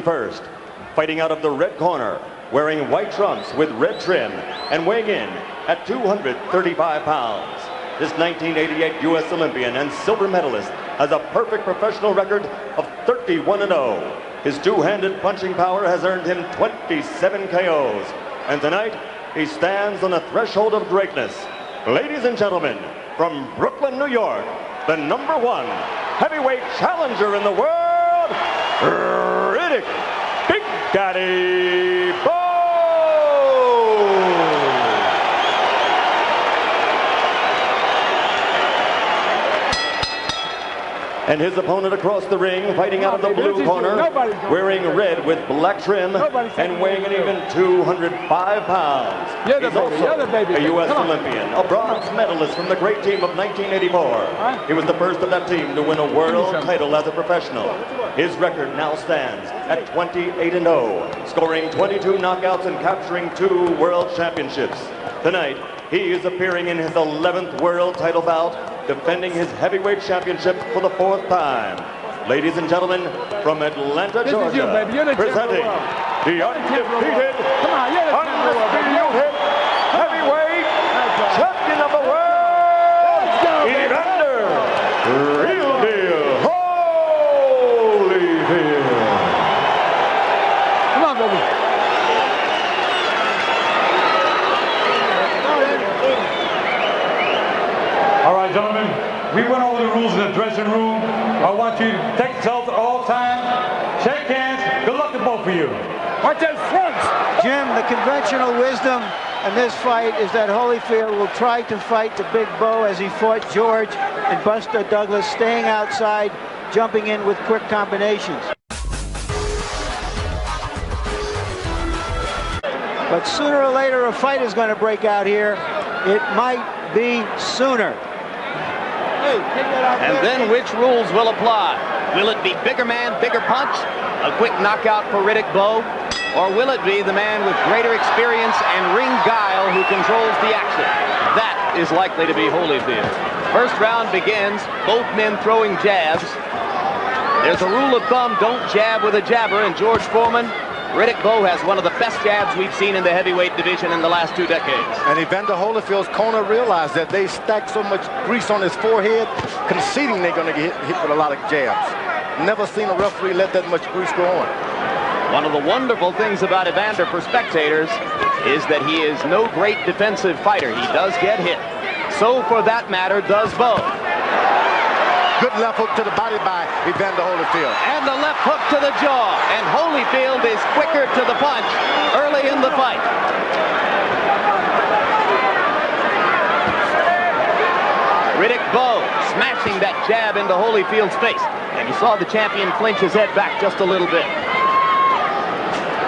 first. Fighting out of the red corner, wearing white trunks with red trim and weighing in at 235 pounds. This 1988 U.S. Olympian and silver medalist has a perfect professional record of 31-0. His two-handed punching power has earned him 27 KOs. And tonight, he stands on the threshold of greatness. Ladies and gentlemen, from Brooklyn, New York, the #1 heavyweight challenger in the world, Riddick Big Daddy Bowe! And his opponent across the ring, fighting out of the blue corner, wearing red with black trim and weighing an even 205 pounds. He's also a U.S. Olympian, a bronze medalist from the great team of 1984. He was the first of that team to win a world title as a professional. His record now stands at 28-0, scoring 22 knockouts and capturing 2 world championships. Tonight, he is appearing in his 11th world title bout, defending his heavyweight championship for the 4th time. Ladies and gentlemen, from Atlanta, Georgia, presenting the undefeated, undisputed heavyweight champion of the world, Evander Holyfield. Come on, baby. All right, gentlemen, we went over the rules in the dressing room. I want you to take yourselves all time, shake hands. Good luck to both of you. Watch those fronts. Jim, the conventional wisdom in this fight is that Holyfield will try to fight the Big Bowe as he fought George and Buster Douglas, staying outside, jumping in with quick combinations. But sooner or later, a fight is going to break out here. It might be sooner. And then which rules will apply? Will it be bigger man, bigger punch, a quick knockout for Riddick Bowe? Or will it be the man with greater experience and ring guile who controls the action? That is likely to be Holyfield. First round begins, both men throwing jabs. There's a rule of thumb, don't jab with a jabber, and George Foreman, Riddick Bowe has one of the best jabs we've seen in the heavyweight division in the last 2 decades. And Evander Holyfield's corner realized that they stacked so much grease on his forehead, conceding they're going to get hit with a lot of jabs. Never seen a referee let that much grease go on. One of the wonderful things about Evander for spectators is that he is no great defensive fighter. He does get hit. So for that matter does Bowe. Good left hook to the body by Evander Holyfield. And the left hook to the jaw. And Holyfield is quicker to the punch early in the fight. Riddick Bowe smashing that jab into Holyfield's face. And you saw the champion flinch his head back just a little bit.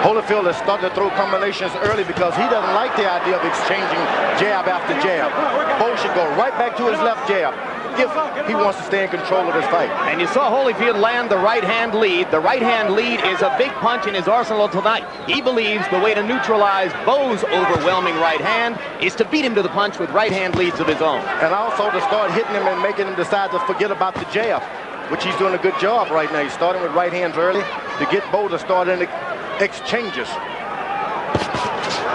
Holyfield has started to throw combinations early because he doesn't like the idea of exchanging jab after jab. Bowe should go right back to his left jab if he wants to stay in control of his fight. And you saw Holyfield land the right-hand lead. The right-hand lead is a big punch in his arsenal tonight. He believes the way to neutralize Bowe's overwhelming right hand is to beat him to the punch with right-hand leads of his own. And also to start hitting him and making him decide to forget about the jab, which he's doing a good job right now. He's starting with right hands early to get Bowe to start in the exchanges.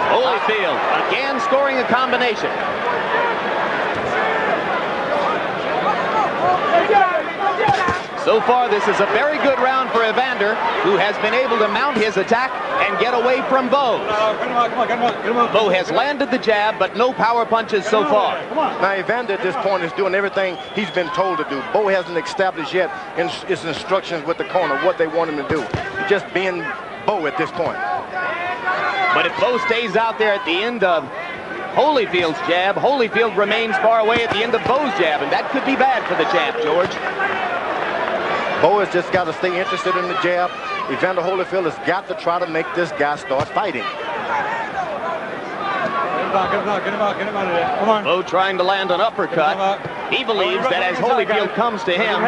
Holyfield again scoring a combination. So far, this is a very good round for Evander, who has been able to mount his attack and get away from Bowe. Bowe has landed the jab, but no power punches so far. Now, Evander at this point is doing everything he's been told to do. Bowe hasn't established yet in his instructions with the corner what they want him to do. He's just being Bowe at this point. But if Bowe stays out there at the end of Holyfield's jab, Holyfield remains far away at the end of Bowe's jab, and that could be bad for the champ, George. Bowe has just got to stay interested in the jab. Evander Holyfield has got to try to make this guy start fighting. Get him out of there. Come on. Bowe trying to land an uppercut. He believes that as Holyfield comes to him,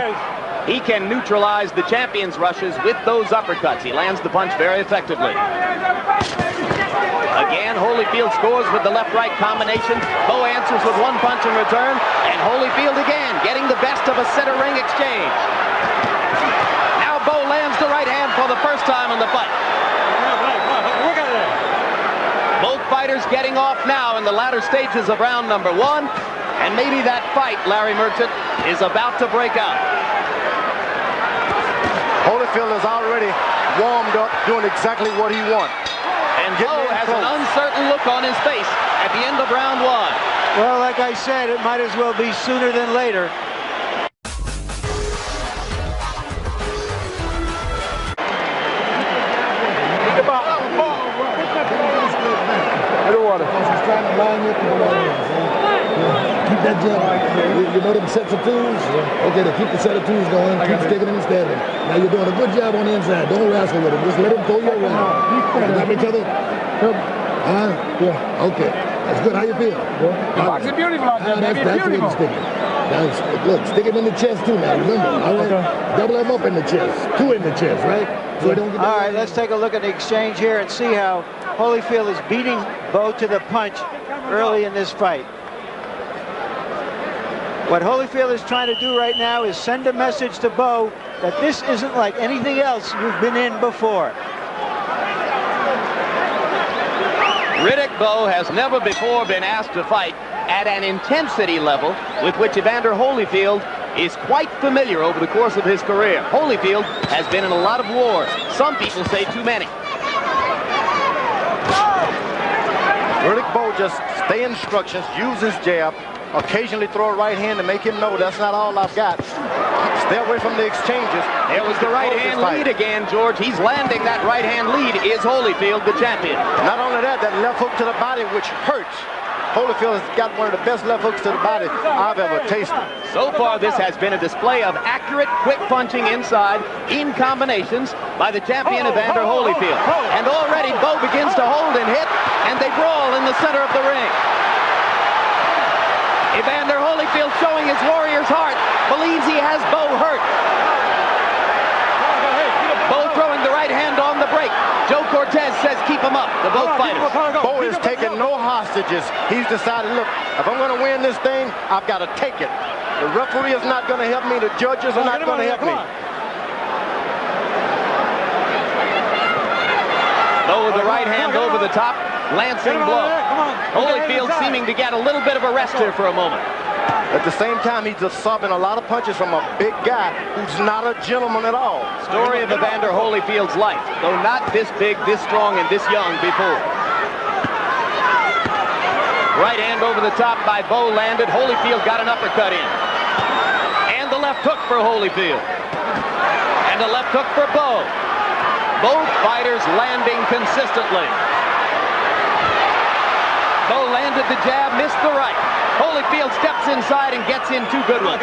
he can neutralize the champion's rushes with those uppercuts. He lands the punch very effectively. Again, Holyfield scores with the left-right combination. Bowe answers with one punch in return. And Holyfield again getting the best of a center ring exchange. Now Bowe lands the right hand for the first time in the fight. Both fighters getting off now in the latter stages of round number 1. And maybe that fight, Larry Merchant, is about to break out. Holyfield is already warmed up, doing exactly what he wants. And Bowe has an uncertain look on his face at the end of round 1. Well, like I said, it might as well be sooner than later. Keep that jab. You know them sets of twos? Okay, to keep the set of twos going, keep sticking and standing. Now you're doing a good job on the inside. Don't wrestle with him. Just let him throw you around. You got each other? Yeah. Okay. That's good. How you feel? Boxing beautiful out there, baby. That's beautiful. Look, stick him in the chest too now. Remember, all right? Double him up in the chest. 2 in the chest, right? So don't get all right, let's take a look at the exchange here and see how Holyfield is beating Bowe to the punch early in this fight. What Holyfield is trying to do right now is send a message to Bowe that this isn't like anything else you've been in before. Riddick Bowe has never before been asked to fight at an intensity level with which Evander Holyfield is quite familiar over the course of his career. Holyfield has been in a lot of wars. Some people say too many. Riddick Bowe just stay instructions, use his jab, occasionally throw a right hand to make him know that's not all I've got. Stay away from the exchanges. There was the right hand lead again, George. He's landing that right hand lead. Is Holyfield the champion? Not only that, that left hook to the body, which hurts. Holyfield has got one of the best left hooks to the body I've ever tasted. So far, this has been a display of accurate, quick punching inside in combinations by the champion Evander Holyfield. And already Bowe begins to hold and hit, and they brawl in the center of the ring. Evander Holyfield, showing his warrior's heart, believes he has Bowe hurt. Bowe throwing the right hand on the break. Joe Cortez says keep him up, the both fighters. Bowe is taking no hostages. He's decided, look, if I'm going to win this thing, I've got to take it. The referee is not going to help me. The judges are not going to help me. Bowe with the right hand over the top, lancing blow. Holyfield seeming to get a little bit of a rest here for a moment. At the same time, he's absorbing a lot of punches from a big guy who's not a gentleman at all. Story of Evander Holyfield's life, though not this big, this strong, and this young before. Right hand over the top by Bowe landed. Holyfield got an uppercut in. And the left hook for Holyfield. And the left hook for Bowe. Both fighters landing consistently. Bowe landed the jab, missed the right. Holyfield steps inside and gets in 2 good ones.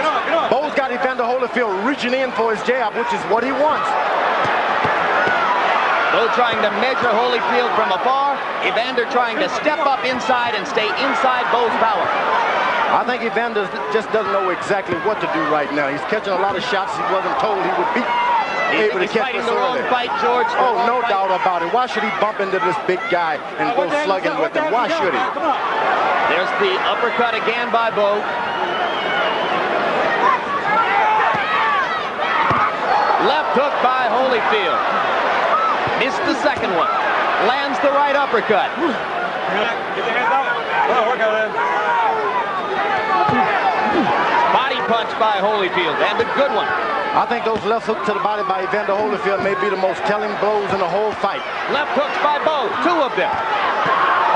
Bowe's got Evander Holyfield reaching in for his jab, which is what he wants. Bowe trying to measure Holyfield from afar. Evander trying to step up inside and stay inside Bowe's power. I think Evander just doesn't know exactly what to do right now. He's catching a lot of shots he wasn't told he would be able to catch. He's fighting the wrong fight, George. Oh, no doubt about it. Why should he bump into this big guy and go slugging with him? Why should he? There's the uppercut again by Bowe. Left hook by Holyfield. Missed the second one. Lands the right uppercut. Body punch by Holyfield, and a good one. I think those left hooks to the body by Evander Holyfield may be the most telling blows in the whole fight. Left hooks by Bowe, 2 of them.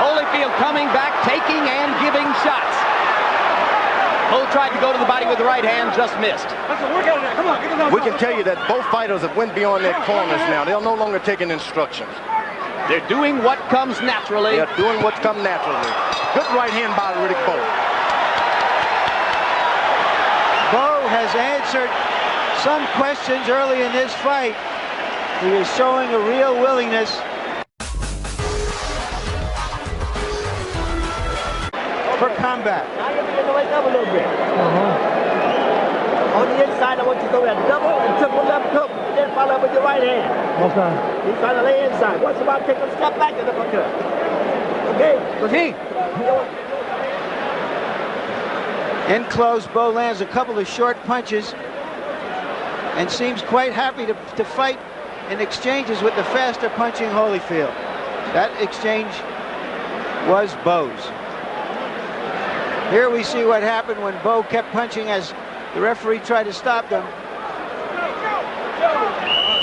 Holyfield coming back, taking and giving shots. Bowe tried to go to the body with the right hand, just missed. We can tell you that both fighters have went beyond their corners now. They're no longer taking instructions. They're doing what comes naturally. They're doing what's come naturally. Good right hand by Riddick Bowe. Bowe has answered some questions early in this fight. He is showing a real willingness. For combat. Now you're going to wake up a little bit. On the inside, I want you to go that double and triple left hook, and then follow up with your right hand. Okay. He's trying to lay inside. Once about take a step back in the uppercut. Okay? Proceed. In close, Bowe lands a couple of short punches and seems quite happy to fight in exchanges with the faster punching Holyfield. That exchange was Bowe's. Here we see what happened when Bowe kept punching as the referee tried to stop them.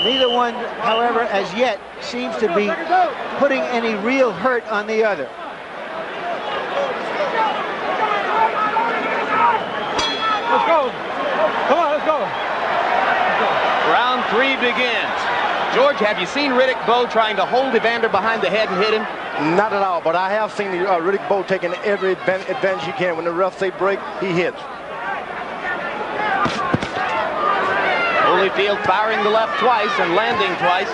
Neither one, however, as yet seems to be putting any real hurt on the other. Let's go. Come on, let's go. Round 3 begins. George, have you seen Riddick Bowe trying to hold Evander behind the head and hit him? Not at all, but I have seen Riddick Bowe taking every advantage he can. When the refs say break, he hits. Holyfield firing the left twice and landing twice.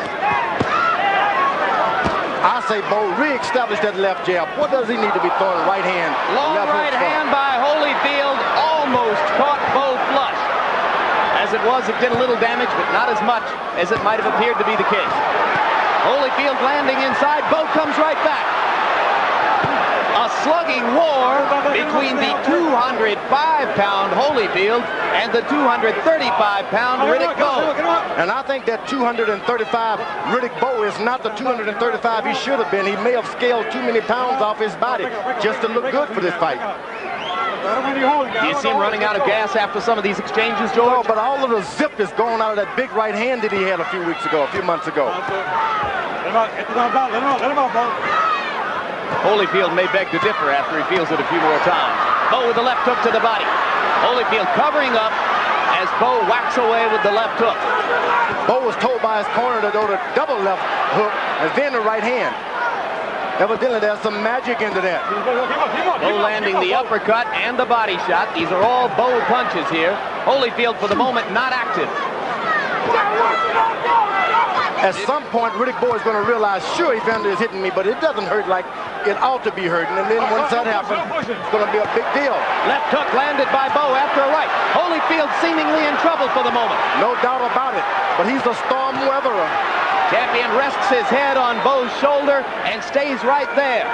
I say Bowe re-established that left jab. What does he need to be throwing? Right hand. Long right hand by Holyfield almost caught Bowe flush. As it was, it did a little damage, but not as much as it might have appeared to be the case. Holyfield landing inside. Bowe comes right back. A slugging war between the 205-pound Holyfield and the 235-pound Riddick Bowe. And I think that 235 Riddick Bowe is not the 235 he should have been. He may have scaled too many pounds off his body just to look good for this fight. Do you see him running out of gas after some of these exchanges, George? No, but all of the zip is going out of that big right hand that he had a few months ago. Holyfield may beg to differ after he feels it a few more times. Bowe with the left hook to the body. Holyfield covering up as Bowe whacks away with the left hook. Bowe was told by his corner to go to double left hook and then the right hand. Evidently, there's some magic into that. Bowe landing the uppercut and the body shot. These are all Bowe punches here. Holyfield, for the moment, not active. At some point, Riddick Bowe is going to realize, sure, Evander is hitting me, but it doesn't hurt like it ought to be hurting. And then once that happens, it's going to be a big deal. Left hook landed by Bowe after a right. Holyfield seemingly in trouble for the moment. No doubt about it, but he's a storm weatherer. Champion rests his head on Bowe's shoulder and stays right there.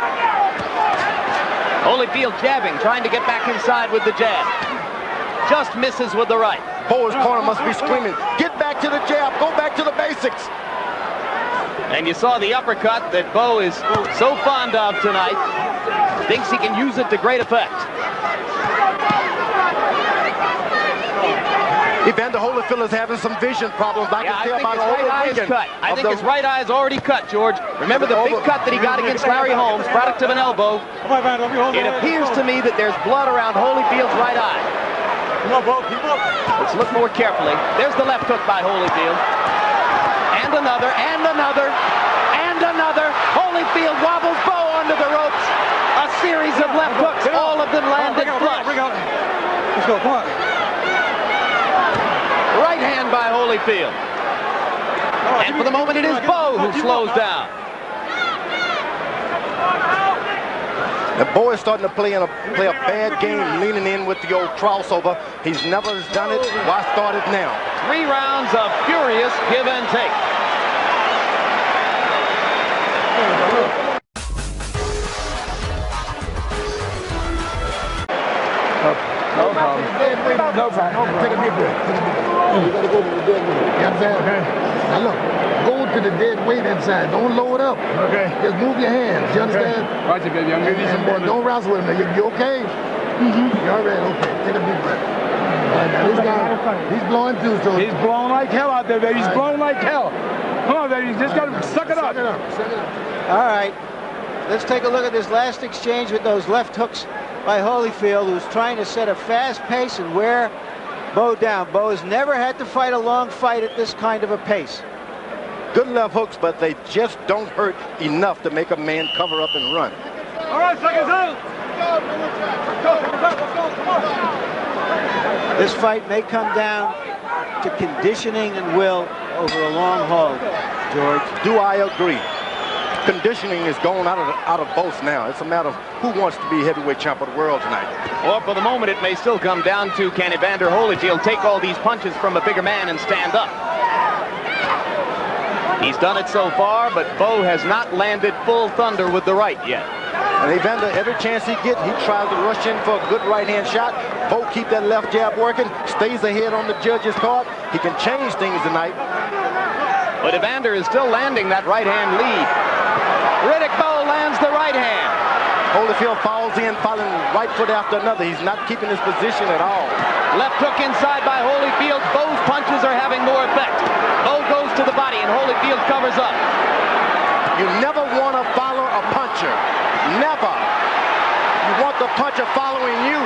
Holyfield jabbing, trying to get back inside with the jab. Just misses with the right. Bowe's corner must be screaming, get back to the jab, go back to the basics. And you saw the uppercut that Bowe is so fond of tonight. Thinks he can use it to great effect. Evander Holyfield is having some vision problems. I can tell by the right eye is cut. I think his right eye is already cut, George. Remember the big cut that he got against Larry Holmes, product of an elbow. It appears to me that there's blood around Holyfield's right eye. Let's look more carefully. There's the left hook by Holyfield. And another, and another, and another. Holyfield wobbles Bowe onto the ropes. A series of left hooks, all of them landed flush. Let's go, come on. Right hand by Holyfield. And for the moment, it is Bowe who slows down. The Bowe is starting to play a bad game, leaning in with the old crossover. He's never done it. Why start it now? 3 rounds of furious give and take. No problem. No problem. Take a deep breath. You gotta go to the dead weight. You understand? Okay. Now look, go to the dead weight inside. Don't load up. Okay. Just move your hands. You understand? Right, baby. I'm gonna need some more. Don't wrestle with him. You okay? You all right? Okay. Take a deep breath. All right, now this guy, he's blowing too, so he's blowing like hell out there, baby. He's blowing like hell. Come on, baby. You just gotta suck it up. Suck it up. Suck it up. All right. Let's take a look at this last exchange with those left hooks by Holyfield, who's trying to set a fast pace and wear Bowe down. Bowe has never had to fight a long fight at this kind of a pace. Good left hooks, but they just don't hurt enough to make a man cover up and run. All right, seconds out. This fight may come down to conditioning and will over a long haul, George. Do I agree? Conditioning is going out of both now. It's a matter of who wants to be heavyweight champ of the world tonight. Or for the moment, it may still come down to, can Evander Holyfield take all these punches from a bigger man and stand up? He's done it so far, but Bowe has not landed full thunder with the right yet. And Evander, every chance he gets, he tries to rush in for a good right-hand shot. Bowe keep that left jab working, stays ahead on the judge's card. He can change things tonight. But Evander is still landing that right-hand lead. Riddick Bowe lands the right hand. Holyfield falls in, following right foot after another. He's not keeping his position at all. Left hook inside by Holyfield. Bowe's punches are having more effect. Bowe goes to the body and Holyfield covers up. You never want to follow a puncher. Never. You want the puncher following you.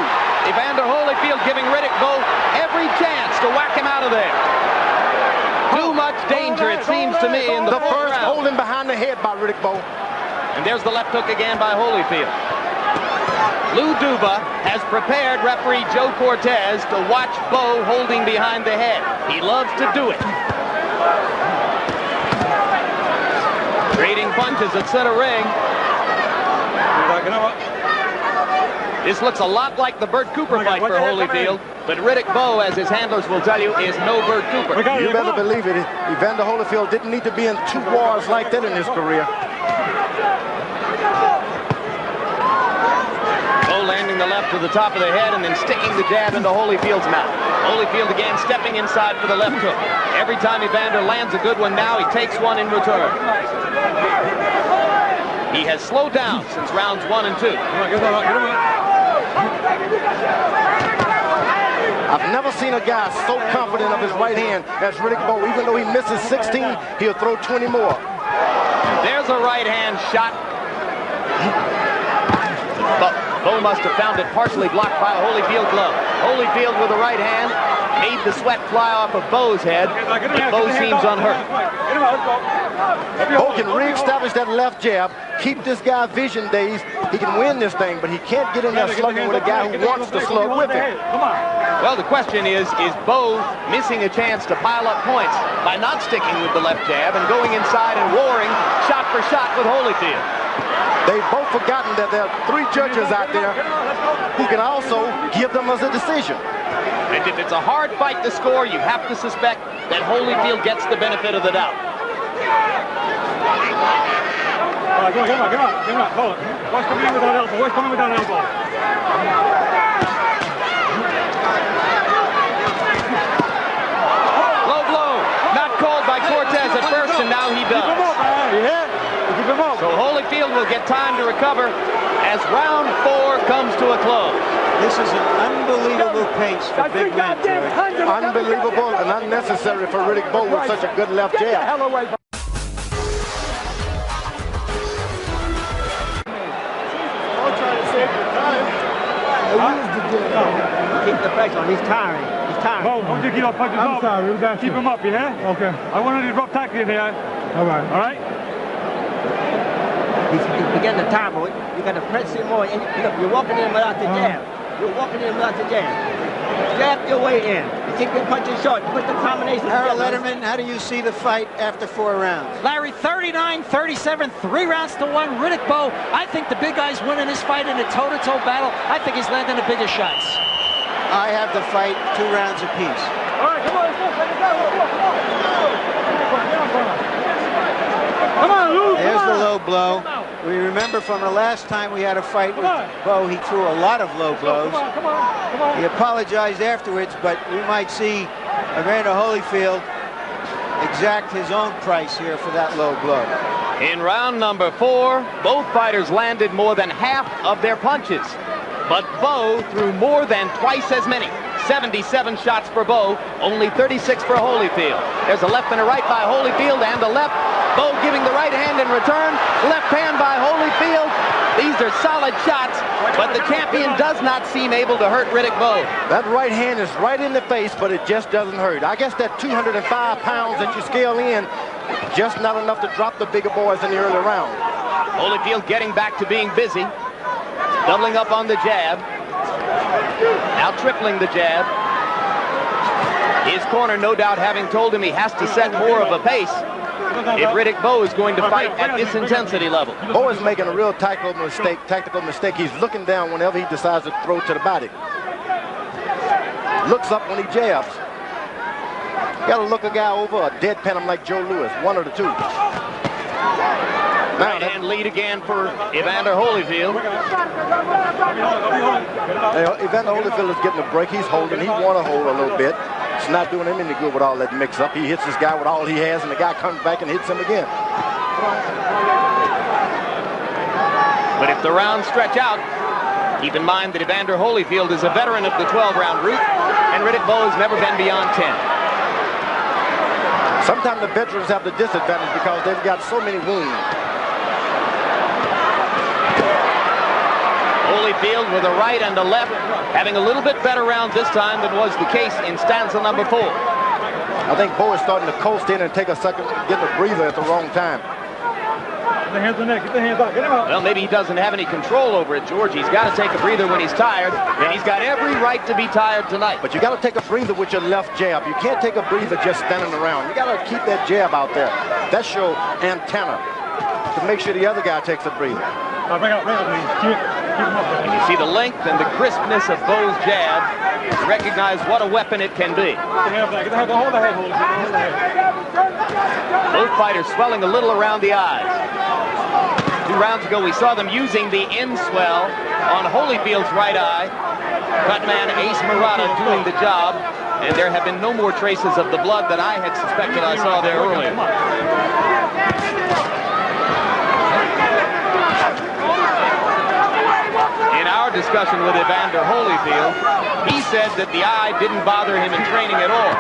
Evander Holyfield giving Riddick Bowe every chance to whack him out of there. Too much danger, it seems to me, in the first round. holding behind the head by Riddick Bowe. And there's the left hook again by Holyfield. Lou Duva has prepared referee Joe Cortez to watch Bowe holding behind the head. He loves to do it. Trading punches at center ring. This looks a lot like the Bert Cooper fight for Holyfield, but Riddick Bowe, as his handlers will tell you, is no Bert Cooper. You better believe it. Evander Holyfield didn't need to be in 2 wars like that in his career. Bowe landing the left to the top of the head and then sticking the jab into Holyfield's mouth. Holyfield again stepping inside for the left hook. Every time Evander lands a good one now, he takes one in return. He has slowed down since rounds 1 and 2. I've never seen a guy so confident of his right hand as Riddick Bowe. Even though he misses 16, he'll throw 20 more. There's a right hand shot. Bowe must have found it partially blocked by a Holyfield glove. Holyfield with the right hand made the sweat fly off of Bowe's head, but Bowe seems unhurt. Bowe can re-establish that left jab, keep this guy vision dazed. He can win this thing, but he can't get in there slugging with a guy who wants to slug with him. Well, the question is Bowe missing a chance to pile up points by not sticking with the left jab and going inside and warring shot for shot with Holyfield? They've both forgotten that there are 3 judges out there who can also give them as a decision. And if it's a hard fight to score, you have to suspect that Holyfield gets the benefit of the doubt. Come on. Watch coming in with that elbow. Watch coming with that elbow. Low blow. Not called by Cortez at first, and now he does. So Holyfield will get time to recover as round 4 comes to a close. This is an unbelievable pace for big men. Unbelievable and unnecessary for Riddick Bowe with such a good left jab. Keep the pressure on. He's tiring. Bowe, don't you keep up punches up. Sorry, keep him up, you hear? Okay. I want to drop tackle in here. All right. All right? He's beginning to time. You got to press him more. You're walking in without the jab. You're walking in without the jab. Jab your way in. You keep your punches short. You put the combination. Harold Letterman, how do you see the fight after 4 rounds? Larry, 39-37, 3 rounds to 1. Riddick Bowe, I think the big guy's winning this fight in a toe-to-toe battle. I think he's landing the biggest shots. I have the fight 2 rounds apiece. All right, come on, let's go. Come on, Lou. There's the low blow. We remember from the last time we had a fight with Bowe, he threw a lot of low blows. Come on. He apologized afterwards, but we might see Evander Holyfield exact his own price here for that low blow. In round number 4, both fighters landed more than half of their punches. But Bowe threw more than twice as many. 77 shots for Bowe, only 36 for Holyfield. There's a left and a right by Holyfield, and the left. Bowe giving the right hand in return. Left hand by Holyfield. These are solid shots, but the champion does not seem able to hurt Riddick Bowe. That right hand is right in the face, but it just doesn't hurt. I guess that 205 pounds that you scale in, just not enough to drop the bigger boys in the early round. Holyfield getting back to being busy. Doubling up on the jab. Now tripling the jab. His corner no doubt having told him he has to set more of a pace if Riddick Bowe is going to fight at this intensity level. Bowe is making a real tactical mistake. He's looking down whenever he decides to throw to the body. Looks up when he jabs. You gotta look a guy over or deadpan him like Joe Louis, one of the two. Right hand lead again for Evander Holyfield. Evander Holyfield is getting a break. He's holding. He want to hold a little bit. It's not doing him any good with all that mix-up. He hits this guy with all he has, and the guy comes back and hits him again. But if the rounds stretch out, keep in mind that Evander Holyfield is a veteran of the 12-round route, and Riddick Bowe has never been beyond 10. Sometimes the veterans have the disadvantage because they've got so many wounds. Holyfield with a right and a left, having a little bit better round this time than was the case in stanza number 4. I think Bowe is starting to coast in and take a second, getting a breather at the wrong time. Get the hands on the neck, get the hands out, get him out. Well, maybe he doesn't have any control over it, George. He's got to take a breather when he's tired, and he's got every right to be tired tonight. But you got to take a breather with your left jab. You can't take a breather just standing around. You got to keep that jab out there. That's your antenna to make sure the other guy takes a breather. Bring out, please. Keep him up there. And you see the length and the crispness of Bowe's jab to recognize what a weapon it can be. Get the hands back, get the hands, hold the head, hold the head. Both fighters swelling a little around the eyes. 2 rounds ago, we saw them using the in swell on Holyfield's right eye. Cutman Ace Murata doing the job, and there have been no more traces of the blood that I had suspected I saw there earlier. In our discussion with Evander Holyfield, he said that the eye didn't bother him in training at all.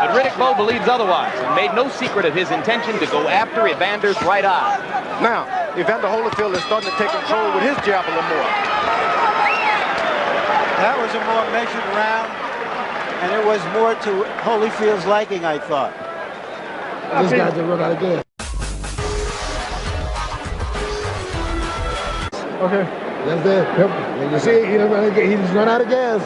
But Riddick Bowe believes otherwise and made no secret of his intention to go after Evander's right eye. Now, Evander Holyfield is starting to take control with his jab a little more. That was a more measured round, and it was more to Holyfield's liking, I thought. This guy's a run out of gas. Okay. That's it. When you see, he just run out of gas.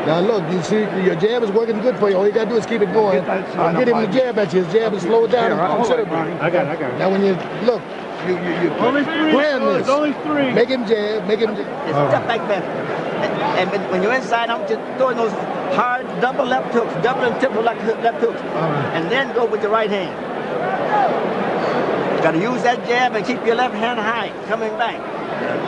Now look, you see, your jab is working good for you. All you gotta do is keep it going. Get him the jab at you. His jab is slowed down considerably. I got it. Now when you look, you Only 3. plan this. Only 3. Make him jab. Make him. It's step like that. And when you're inside, I'm just throwing those hard double left hooks, double and triple left hooks, and then go with the right hand. You gotta use that jab and keep your left hand high, coming back.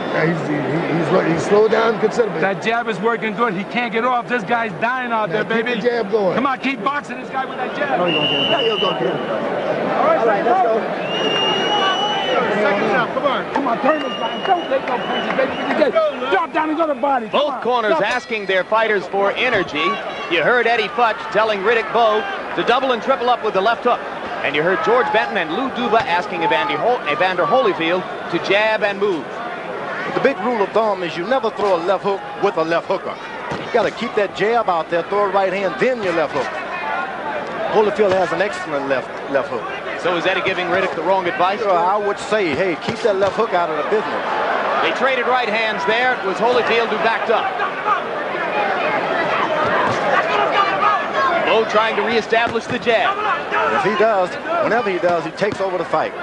He's slowed down considerably. That jab is working good. He can't get off. This guy's dying out there, baby. Keep the jab going. Come on, keep boxing this guy with that jab. No, you're gonna get it. All right, let's go. Second out. Come on, turn this guy. Don't take no punches, baby. Drop down his other body. Both corners asking their fighters for energy. You heard Eddie Futch telling Riddick Bowe to double and triple up with the left hook. And you heard George Benton and Lou Duva asking Evander Holyfield to jab and move. The big rule of thumb is you never throw a left hook with a left hooker. You got to keep that jab out there, throw a right hand, then your left hook. Holyfield has an excellent left hook. So is Eddie giving Riddick the wrong advice? I would say, hey, keep that left hook out of the business. They traded right hands there. It was Holyfield who backed up. Bowe trying to reestablish the jab. If he does, whenever he does, he takes over the fight.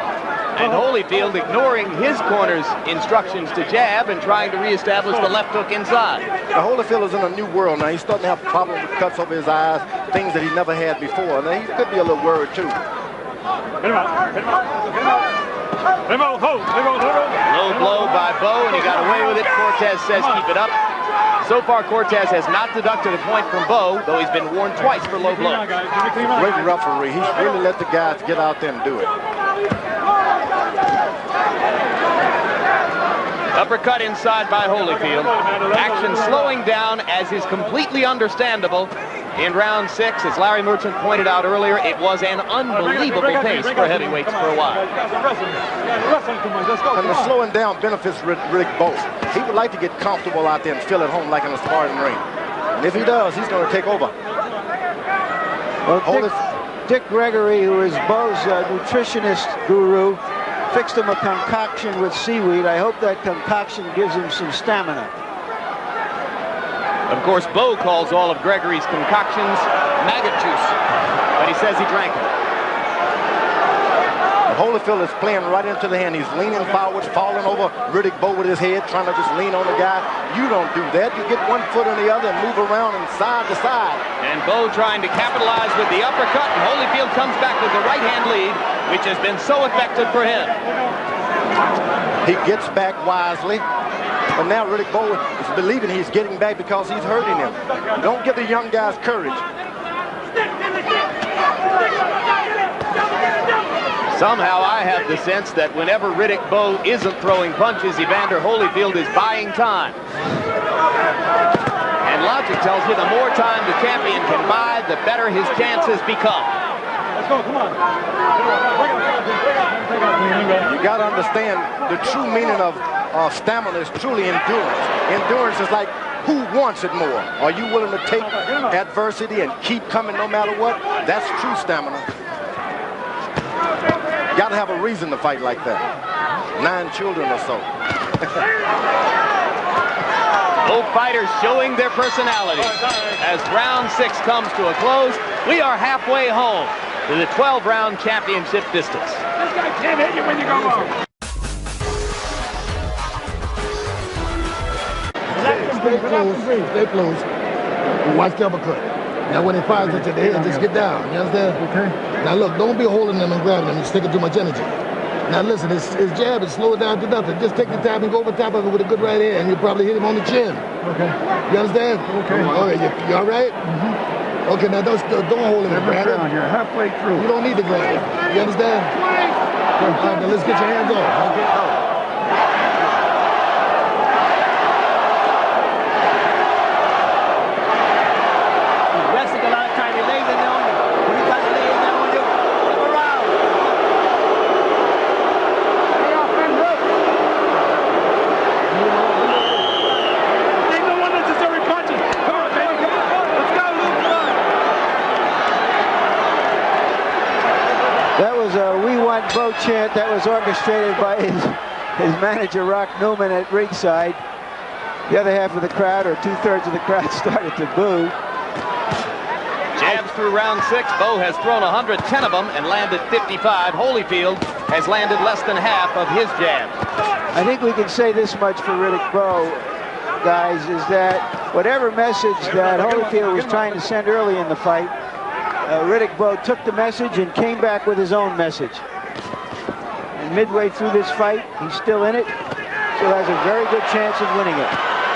And Holyfield ignoring his corner's instructions to jab and trying to reestablish the left hook inside. Now, Holyfield is in a new world now. He's starting to have problems with cuts over his eyes, things that he never had before. Now, he could be a little worried, too. Get him out. Get him out. Get him out. Let him out. Hold. Low blow by Bowe, and he got away with it. Cortez says keep it up. So far, Cortez has not deducted a point from Bowe, though he's been warned twice for low blow. Great referee. He's really let the guys get out there and do it. Uppercut inside by Holyfield. Action slowing down, as is completely understandable. In round 6, as Larry Merchant pointed out earlier, it was an unbelievable pace for heavyweights for a while. And the slowing down benefits Riddick Bowe. He would like to get comfortable out there and feel at home like in a sparring ring. And if he does, he's going to take over. Well, Dick Gregory, who is Bowe's nutritionist guru, fixed him a concoction with seaweed. I hope that concoction gives him some stamina. Of course, Bowe calls all of Gregory's concoctions maggot juice, but he says he drank it. Holyfield is playing right into the hand. He's leaning forward, falling over Riddick Bowe with his head, trying to just lean on the guy. You don't do that. You get one foot on the other and move around and side to side. And Bowe trying to capitalize with the uppercut, and Holyfield comes back with the right-hand lead, which has been so effective for him. He gets back wisely. But now Riddick Bowe is believing he's getting back because he's hurting him. Don't give the young guys courage. Somehow I have the sense that whenever Riddick Bowe isn't throwing punches, Evander Holyfield is buying time. And logic tells you the more time the champion can buy, the better his chances become. Let's go, come on. You got to understand the true meaning of stamina is truly endurance. Endurance is like, who wants it more? Are you willing to take adversity and keep coming no matter what? That's true stamina. Got to have a reason to fight like that. 9 children or so. Both fighters showing their personalities. As round 6 comes to a close, we are halfway home to the 12-round championship distance. This guy can't hit you when you go low. Stay close. Stay close. Watch the uppercut. Now when he fires at you in the head, just get down. You understand? Okay. Now look, don't be holding them and grabbing them. It's taking too much energy. Now listen, his jab is slowed down to nothing. Just take the time and go over top of it with a good right hand, and you'll probably hit him on the chin. Okay. You understand? Okay. All right, you all right? Mm-hmm. Okay, now don't hold him and grab him. You're halfway through. You don't need to grab him. You understand? All right, now let's get your hands off. Okay. Bowe chant that was orchestrated by his manager Rock Newman at ringside. The other half of the crowd, or 2/3 of the crowd, started to boo. Jabs through round 6. Bowe has thrown 110 of them and landed 55. Holyfield has landed less than half of his jabs. I think we can say this much for Riddick Bowe, guys, is that whatever message that Holyfield was trying to send early in the fight, Riddick Bowe took the message and came back with his own message. And midway through this fight, he's still in it, still has a very good chance of winning it.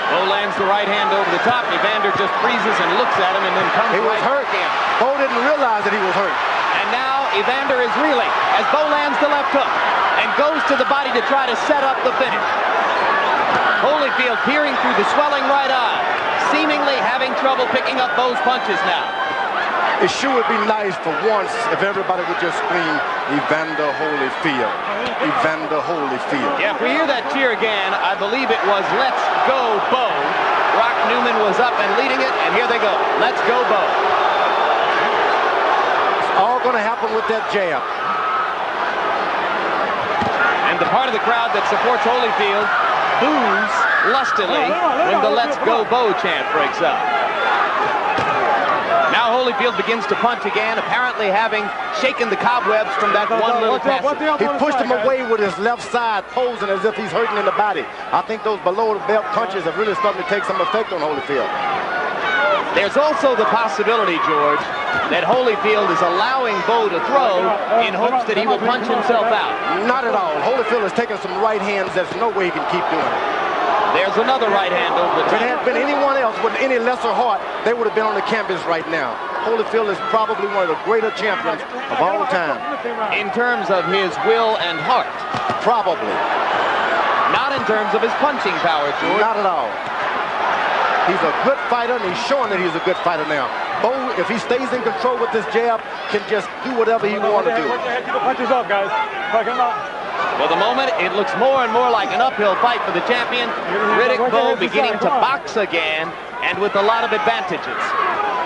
Bowe lands the right hand over the top. Evander just freezes and looks at him and then comes right hurt again. Bowe didn't realize that he was hurt. And now Evander is reeling as Bowe lands the left hook and goes to the body to try to set up the finish. Holyfield peering through the swelling right eye, seemingly having trouble picking up Bowe's punches now. It sure would be nice for once if everybody would just scream, Evander Holyfield. Evander Holyfield. Yeah, if we hear that cheer again, I believe it was Let's Go Bowe. Rock Newman was up and leading it, and here they go. Let's go Bowe. It's all going to happen with that jab. And the part of the crowd that supports Holyfield boos lustily when the Let's Go Bowe chant breaks out. Now Holyfield begins to punch again, apparently having shaken the cobwebs from that one little pass. He pushed him away with his left side, posing as if he's hurting in the body. I think those below-the-belt punches have really started to take some effect on Holyfield. There's also the possibility, George, that Holyfield is allowing Bowe to throw in hopes that he will punch himself out. Not at all. Holyfield has taken some right hands. There's no way he can keep doing it. There's another right hand over the top. If it had been anyone else with any lesser heart, they would have been on the canvas right now. Holyfield is probably one of the greater champions of all time. In terms of his will and heart? Probably. Not in terms of his punching power, George. Not at all. He's a good fighter, and he's showing that he's a good fighter now. Bowe, if he stays in control with this jab, can just do whatever he wants to do. Keep the punches up, guys. Come on. For the moment, it looks more and more like an uphill fight for the champion. Riddick Bowe beginning to box again, and with a lot of advantages.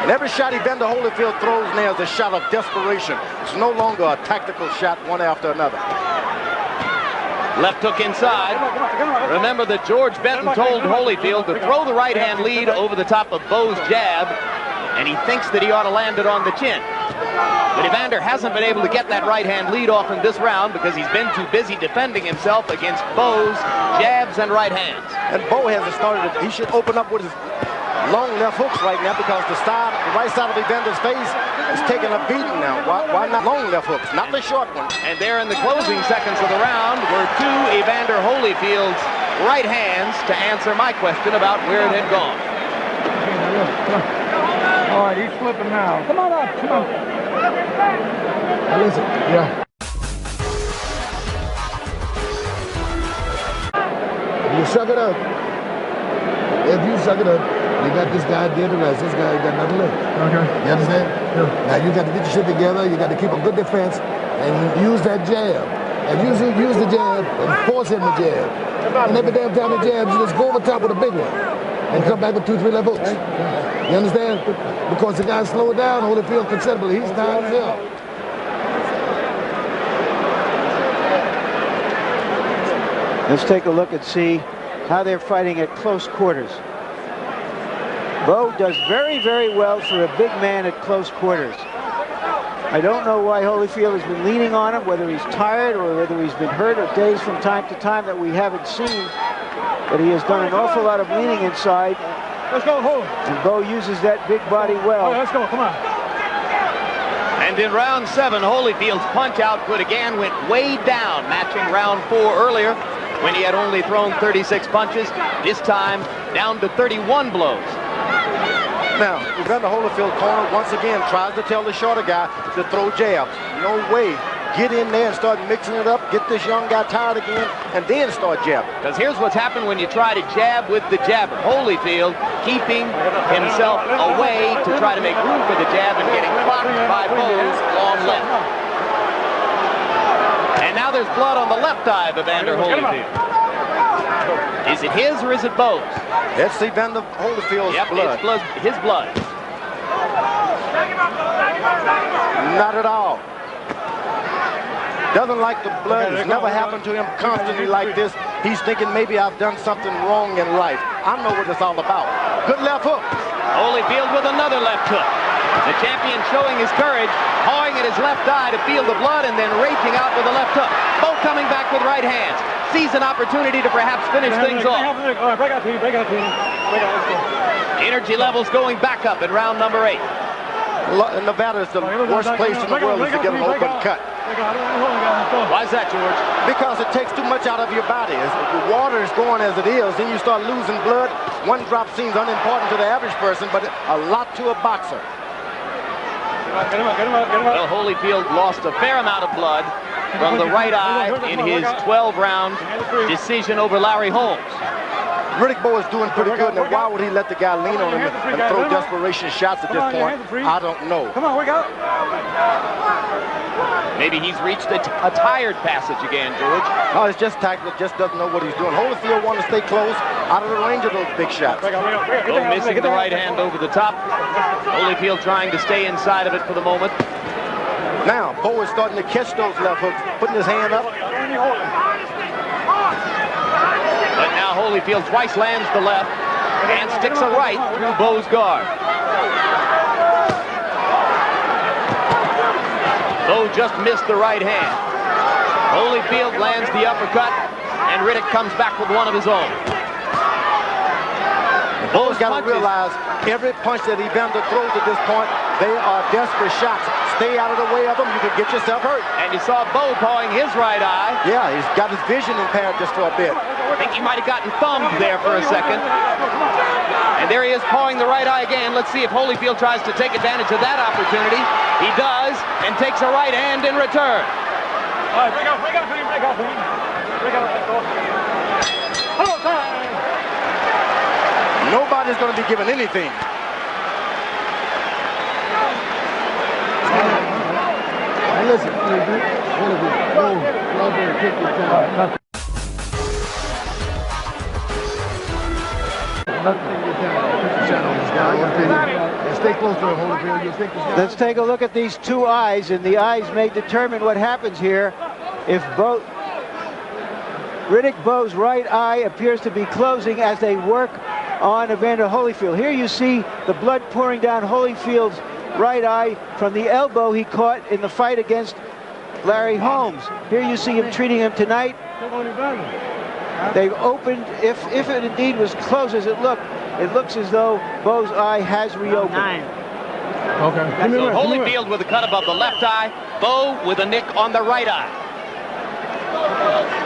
And every shot Evander Holyfield throws now is a shot of desperation. It's no longer a tactical shot one after another. Left hook inside. Remember that George Benton told Holyfield to throw the right hand lead over the top of Bowe's jab, and he thinks that he ought to land it on the chin. But Evander hasn't been able to get that right hand lead off in this round because he's been too busy defending himself against Bowe's jabs and right hands. And Bowe hasn't started. He should open up with his long left hooks right now because the right side of Evander's face is taking a beating now. Why not long left hooks? Not the short one. And there in the closing seconds of the round were two Evander Holyfield's right hands to answer my question about where it had gone. All right, he's flipping now. Come on up, come on. Listen, yeah. suck it up, you got this guy dead to rest. This guy got nothing left. Okay. You understand? Yeah. Now you got to get your shit together. You got to keep a good defense and use that jab. And use the jab and force him to jab. And every damn time he jabs, you just go over top with a big one and come back with 2, 3 left hooks. You understand? Because the guy slowed down Holyfield considerably. He's tired as hell. Let's take a look and see how they're fighting at close quarters. Bowe does very, very well for a big man at close quarters. I don't know why Holyfield has been leaning on him, whether he's tired or whether he's been hurt or dazed from time to time that we haven't seen. But he has done an awful lot of leaning inside. Let's go, hold. And Bowe uses that big body well. Let's go, come on. And in round 7, Holyfield's punch output again went way down, matching round 4 earlier when he had only thrown 36 punches. This time down to 31 blows. Now, Evander Holyfield corner once again tries to tell the shorter guy to throw jabs. No way. Get in there and start mixing it up, get this young guy tired again, and then start jabbing. Because here's what's happened when you try to jab with the jabber. Holyfield keeping himself away to try to make room for the jab and getting clocked by Bowe's long left. And now there's blood on the left eye of Evander Holyfield. Is it his or is it Bowe's? It's Evander Holyfield's blood. It's his blood. Not at all. Doesn't like the blood. It's never happened to him constantly like this. He's thinking maybe I've done something wrong in life. I know what it's all about. Good left hook. Holyfield with another left hook. The champion showing his courage, pawing at his left eye to feel the blood and then raging out with a left hook. Both coming back with right hands. Sees an opportunity to perhaps finish things off. All right, break out, team. Break out, team. Break out, let's go. Energy levels going back up in round number 8. Nevada is the worst place in the world to get an open cut. Why is that, George? Because it takes too much out of your body. As the water is going as it is, then you start losing blood. One drop seems unimportant to the average person, but a lot to a boxer. Get him up. Well, Holyfield lost a fair amount of blood from the right eye in his 12-round decision over Larry Holmes. Riddick Bowe is doing pretty good. Now, why would he let the guy lean on him and throw desperation shots at this point? I don't know. Come on, wake up. Maybe he's reached a tired passage again, George. No, it's just tactical. Just doesn't know what he's doing. Holyfield wants to stay close, out of the range of those big shots. Bowe missing the right hand over the top. Holyfield trying to stay inside of it for the moment. Now, Bowe is starting to catch those left hooks, putting his hand up. But now Holyfield twice lands the left and sticks a right through Bowe's guard. Bowe just missed the right hand. Holyfield lands the uppercut, and Riddick comes back with one of his own. Bowe's got to realize every punch that Evander throws at this point, they are desperate shots. Stay out of the way of them, you can get yourself hurt. And you saw Bowe pawing his right eye. Yeah, he's got his vision impaired just for a bit. I think he might have gotten thumbed there for a second. And there he is pawing the right eye again. Let's see if Holyfield tries to take advantage of that opportunity. He does, and takes a right hand in return. All right, break out, team. Break out, let's go. Hello, time. Nobody's going to be given anything. Listen, stay close to Holyfield. Let's take a look at these two eyes, and the eyes may determine what happens here. If Riddick Bowe's right eye appears to be closing as they work on Evander Holyfield. Here you see the blood pouring down Holyfield's right eye from the elbow he caught in the fight against Larry Holmes. Here you see him treating him tonight. They've opened, if it indeed was closed as it looks as though Bowe's eye has reopened. Okay. So Holyfield with a cut above the left eye, Bowe with a nick on the right eye.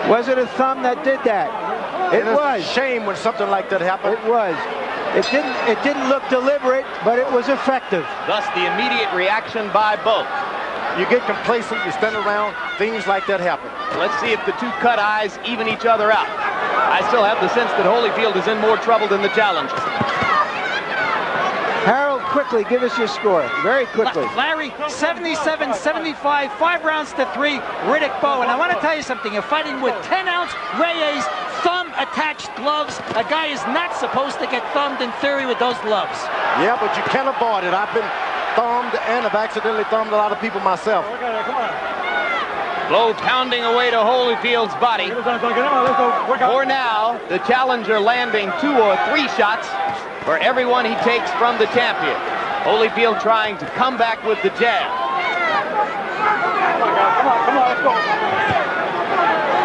Was it a thumb that did that? It was. It's a shame when something like that happened. It was. It didn't look deliberate, but it was effective. Thus the immediate reaction by Bowe. You get complacent, you stand around, things like that happen. Let's see if the two cut eyes even each other out. I still have the sense that Holyfield is in more trouble than the challenger. Harold, quickly, give us your score. Very quickly. Larry, 77-75, 5 rounds to 3, Riddick Bowe. And I want to tell you something. You're fighting with 10-ounce Reyes thumb-attached gloves. A guy is not supposed to get thumbed in theory with those gloves. Yeah, but you can't avoid it. I've been thumbed and have accidentally thumbed a lot of people myself. Bowe pounding away to Holyfield's body. For now, the challenger landing 2 or 3 shots for every one he takes from the champion. Holyfield trying to come back with the jab.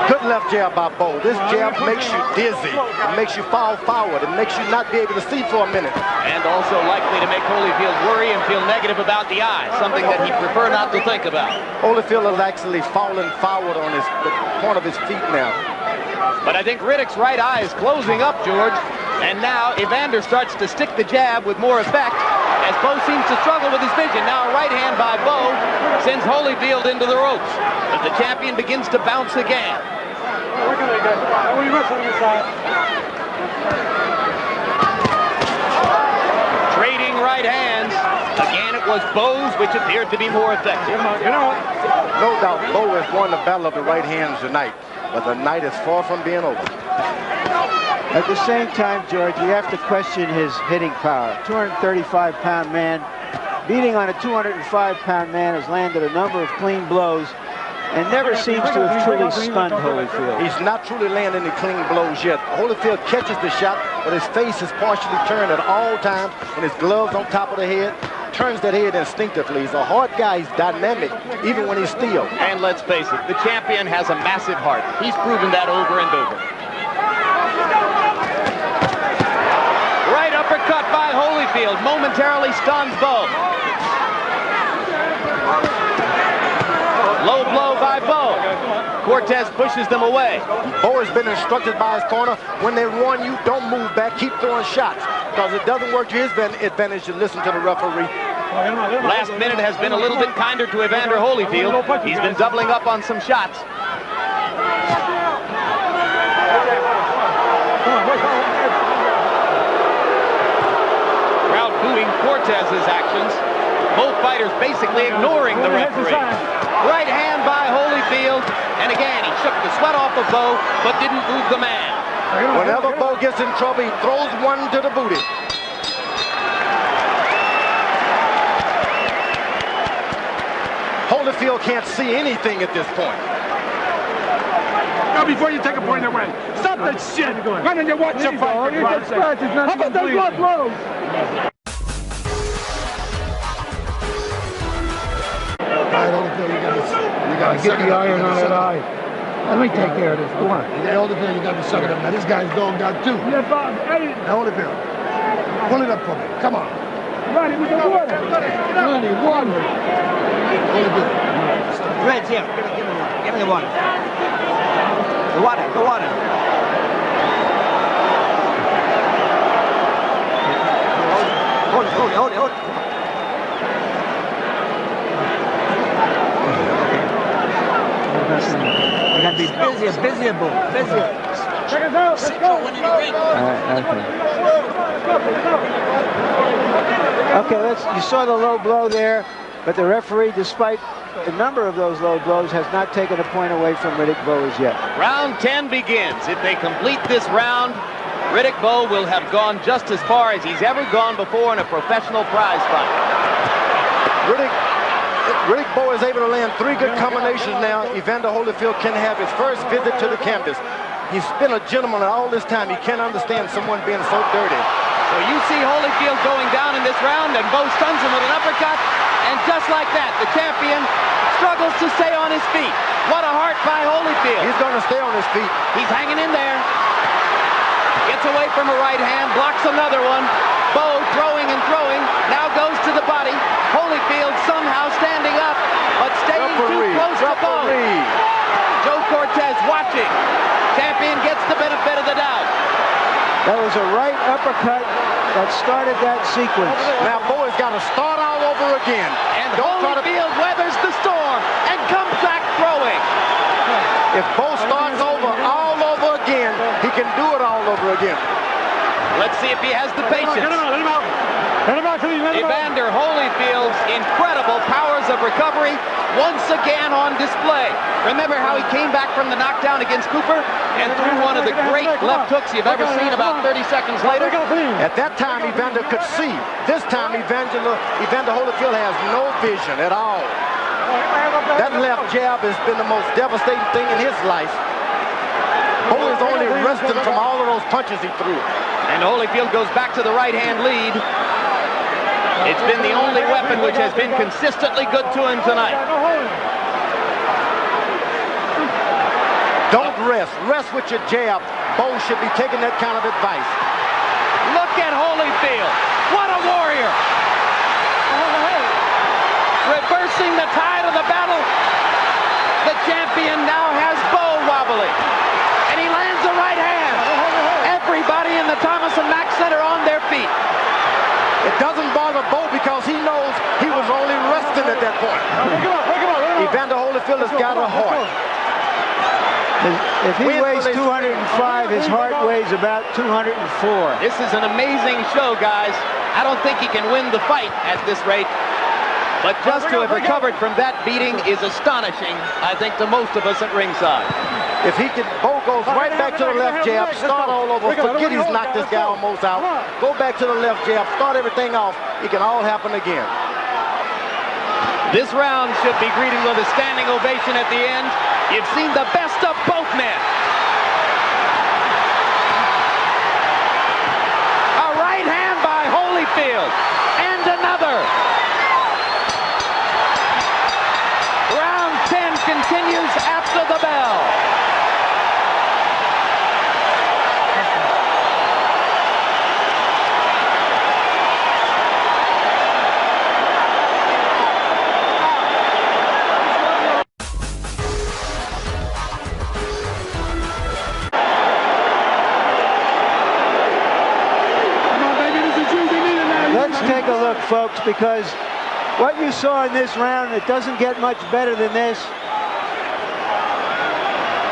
Good left jab by Bowe. This jab makes you dizzy. It makes you fall forward. It makes you not be able to see for a minute. And also likely to make Holyfield worry and feel negative about the eye, something that he'd prefer not to think about. Holyfield is actually falling forward on the point of his feet now. But I think Riddick's right eye is closing up, George. And now Evander starts to stick the jab with more effect as Bowe seems to struggle with his vision. Now a right hand by Bowe sends Holyfield into the ropes. But the champion begins to bounce again. Trading right hands. Again, it was Bowe's, which appeared to be more effective. No doubt, Bowe has won the battle of the right hands tonight, but the night is far from being over. At the same time, George, we have to question his hitting power. 235-pound man, beating on a 205-pound man, has landed a number of clean blows and never seems to have truly stunned Holyfield. He's not truly landing any clean blows yet. Holyfield catches the shot, but his face is partially turned at all times, and his gloves on top of the head. Turns that head instinctively. He's a hard guy. He's dynamic, even when he's still. And let's face it, the champion has a massive heart. He's proven that over and over. Right uppercut by Holyfield momentarily stuns Bowe. Low blow by Bowe. Cortez pushes them away. Bowe has been instructed by his corner, when they run you, don't move back, keep throwing shots. Because it doesn't work to his advantage to listen to the referee. Last minute has been a little bit kinder to Evander Holyfield. He's been doubling up on some shots. Crowd booing Cortez's actions. Both fighters basically ignoring the referee. Right hand by Holyfield, and again he shook the sweat off of Bowe, but didn't move the man. Whenever Bowe gets in trouble, he throws one to the booty. Holyfield can't see anything at this point. Now, before you take a point away, stop that shit. Why don't you watch your fight? How about those blood blows? You gotta get the iron on that eye. Let me take care of this. Go on. Holyfield, you got to suck it up. Now this guy's dogged out too. Yeah, Bob. Hey. Now Holyfield, pull it up for me. Come on. Ronnie, with the water. Ronnie, water. Holyfield. Reds, here. Give me the water. The water. The water. Hold it. You gotta be busier. Check us out, let's go. Okay, you saw the low blow there, but the referee, despite a number of those low blows, has not taken a point away from Riddick Bowe as yet. Round 10 begins. If they complete this round, Riddick Bowe will have gone just as far as he's ever gone before in a professional prize fight. Riddick Bowe is able to land 3 good combinations now. Evander Holyfield can have his first visit to the canvas. He's been a gentleman all this time. He can't understand someone being so dirty. So you see Holyfield going down in this round, and Bowe stuns him with an uppercut. And just like that, the champion struggles to stay on his feet. What a heart by Holyfield. He's going to stay on his feet. He's hanging in there. Gets away from a right hand, blocks another one. Bowe throwing and throwing, now goes to the body. Holyfield somehow standing up, but staying too close to Bowe. Joe Cortez watching. Champion gets the benefit of the doubt. That was a right uppercut that started that sequence. Now Bowe has got to start all over again. And Holyfield weathers the storm and comes back throwing. If Bowe starts over all over again, he can do it all over again. Let's see if he has the patience. Evander Holyfield's incredible powers of recovery once again on display. Remember how he came back from the knockdown against Cooper and threw one of the great left hooks you've ever seen about 30 seconds later? At that time, Evander could see. This time, Evander Holyfield has no vision at all. That left jab has been the most devastating thing in his life. Bowe is only resting from all of those punches he threw. And Holyfield goes back to the right-hand lead. It's been the only weapon which has been consistently good to him tonight. Don't rest. Rest with your jab. Bowe should be taking that kind of advice. Look at Holyfield. What a warrior. Reversing the tide of the battle. The champion now has Bowe wobbly. And he lands a right hand. Everybody in the Thomas and Mack Center on their feet. It doesn't bother Bowe because he knows he was only resting at that point. Evander Holyfield has got a heart. If he weighs 205, his heart weighs about 204. This is an amazing show, guys. I don't think he can win the fight at this rate. But just to have recovered from that beating is astonishing, I think, to most of us at ringside. If he can, Bowe goes right back to the left jab, start all over, forget he's knocked this guy almost out. Go back to the left jab, start everything off. It can all happen again. This round should be greeted with a standing ovation at the end. You've seen the best of both men. A right hand by Holyfield, and another. Round 10 continues after the bell. Take a look, folks, because what you saw in this round, it doesn't get much better than this.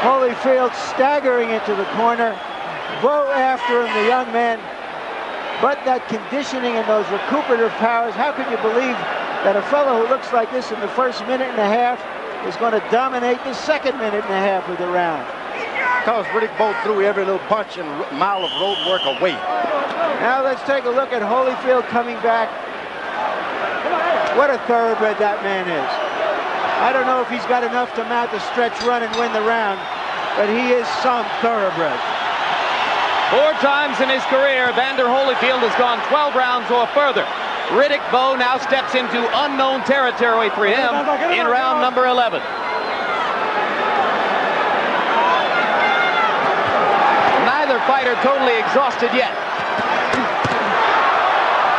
Holyfield staggering into the corner. Bowe after him, the young man. But that conditioning and those recuperative powers, how can you believe that a fellow who looks like this in the first minute and a half is going to dominate the second minute and a half of the round? Because Riddick Bowe threw every little punch and mile of road work away. Now let's take a look at Holyfield coming back. What a thoroughbred that man is. I don't know if he's got enough to mount the stretch run and win the round, but he is some thoroughbred. 4 times in his career, Evander Holyfield has gone 12 rounds or further. Riddick Bowe now steps into unknown territory for him in round number 11. Neither fighter totally exhausted yet.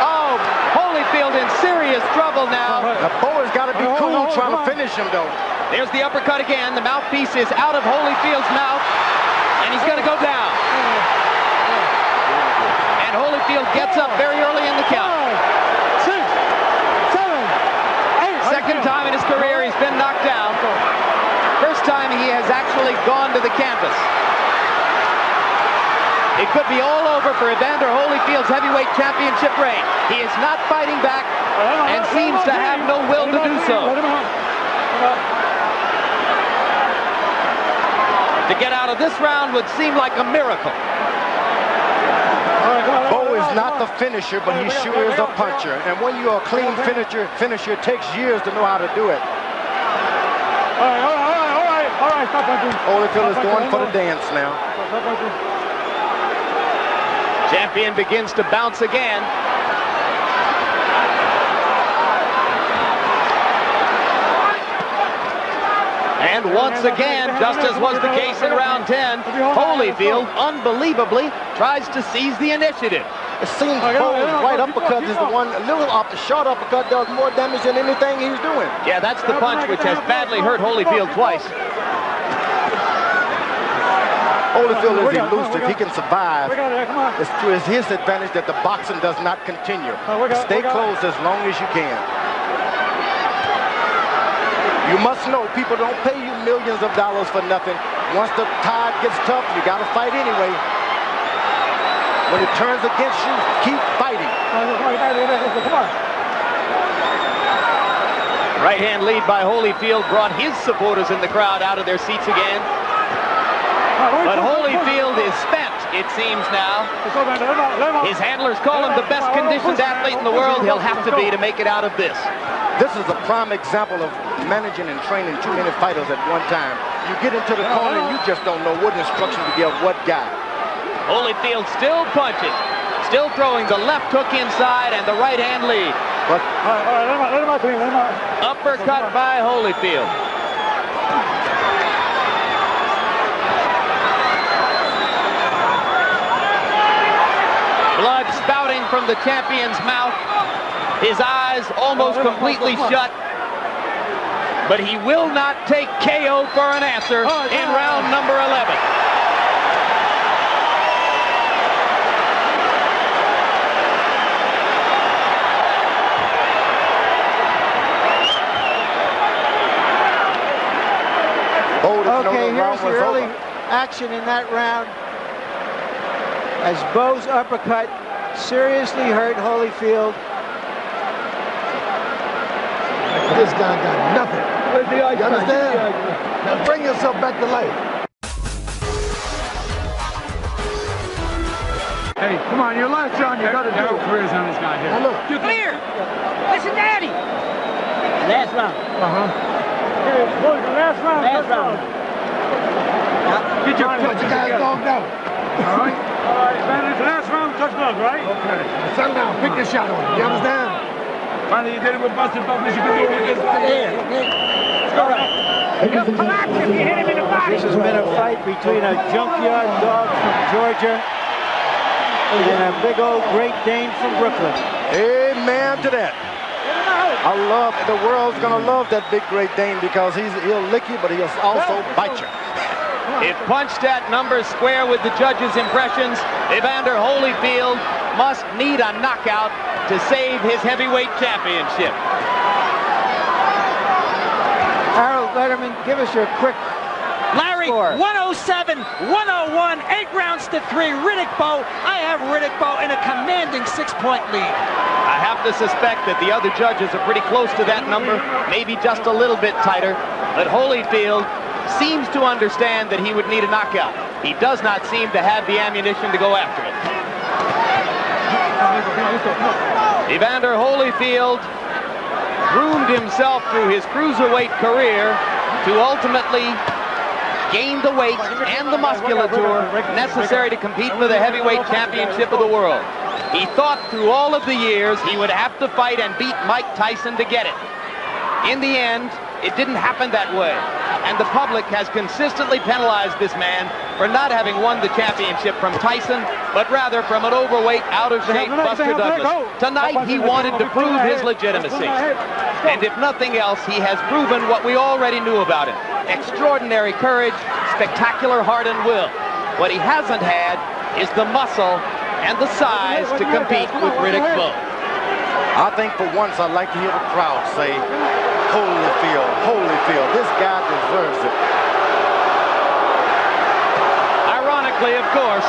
Oh, Holyfield in serious trouble now. Bowe has got to be cool trying to finish him, though. There's the uppercut again. The mouthpiece is out of Holyfield's mouth, and he's going to go down. And Holyfield gets up very early in the count. 6, 7, 8. Second time in his career he's been knocked down. First time he has actually gone to the canvas. It could be all over for Evander Holyfield's heavyweight championship reign. He is not fighting back and seems to have no will to do so. To get out of this round would seem like a miracle. Bowe is not the finisher, but he sure is a puncher. And when you're a clean finisher, it takes years to know how to do it. All right, stop punching. Holyfield is going for the dance now. Champion begins to bounce again. And once again, just as was the case in round 10, Holyfield, unbelievably, tries to seize the initiative. It seems Bowe's right uppercut is the one, a little short uppercut does more damage than anything he's doing. Yeah, that's the punch which has badly hurt Holyfield twice. Holyfield is elusive. He can survive. It's to his advantage that the boxing does not continue. Stay close as long as you can. You must know people don't pay you millions of dollars for nothing. Once the tide gets tough, you got to fight anyway. When it turns against you, keep fighting. Right hand lead by Holyfield brought his supporters in the crowd out of their seats again. But Holyfield is spent, it seems now. His handlers call him the best conditioned athlete in the world. He'll have to be to make it out of this. This is a prime example of managing and training too many fighters at one time. You get into the corner and you just don't know what instruction to give what guy. Holyfield still punching, still throwing the left hook inside and the right hand lead. But uppercut by Holyfield. Blood spouting from the champion's mouth. His eyes almost completely shut. But he will not take KO for an answer in round number 11. Okay, here's the early action in that round. As Bowe's uppercut seriously hurt Holyfield. This guy got nothing. You understand? Now bring yourself back to life. Hey, come on, your last round, you got to do careers on this guy here. Now look. Clear. Listen, Daddy. Last round. Last round. Last round. Get your Put your guys dogged out. All right. All right, Evander, last round, touch gloves, right? Okay. Now settle down. Pick your shot on him. You understand? Finally, you did it with busted bumpers. You can do it with this. All right. This has been a fight between a junkyard dog from Georgia and a big old Great Dane from Brooklyn. Amen to that. The world's gonna love that big Great Dane because he'll lick you, but he'll also bite you. If punched at numbers square with the judges' impressions, Evander Holyfield must need a knockout to save his heavyweight championship. Harold Letterman, give us your quick Larry, score. 107, 101, 8 rounds to 3. Riddick Bowe. I have Riddick Bowe in a commanding 6-point lead. I have to suspect that the other judges are pretty close to that number, maybe just a little bit tighter. But Holyfield seems to understand that he would need a knockout. He does not seem to have the ammunition to go after it. Evander Holyfield groomed himself through his cruiserweight career to ultimately gain the weight and the musculature necessary to compete for the heavyweight championship of the world. He thought through all of the years he would have to fight and beat Mike Tyson to get it. In the end, it didn't happen that way. And the public has consistently penalized this man for not having won the championship from Tyson, but rather from an overweight, out-of-shape Buster Douglas. Tonight, he wanted to prove his legitimacy. And if nothing else, he has proven what we already knew about him. Extraordinary courage, spectacular heart and will. What he hasn't had is the muscle and the size to compete with Riddick Bowe. I think for once I'd like to hear the crowd say, Holyfield, Holyfield, this guy deserves it. Ironically, of course,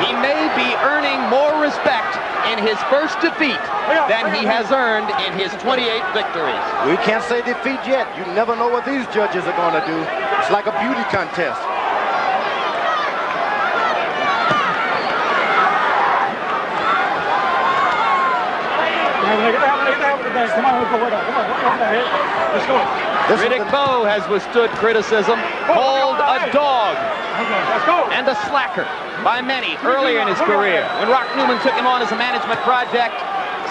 he may be earning more respect in his first defeat than he has earned in his 28 victories. We can't say defeat yet. You never know what these judges are going to do. It's like a beauty contest. Riddick Bowe has withstood criticism, called a dog and a slacker by many earlier in his career. When Rock Newman took him on as a management project,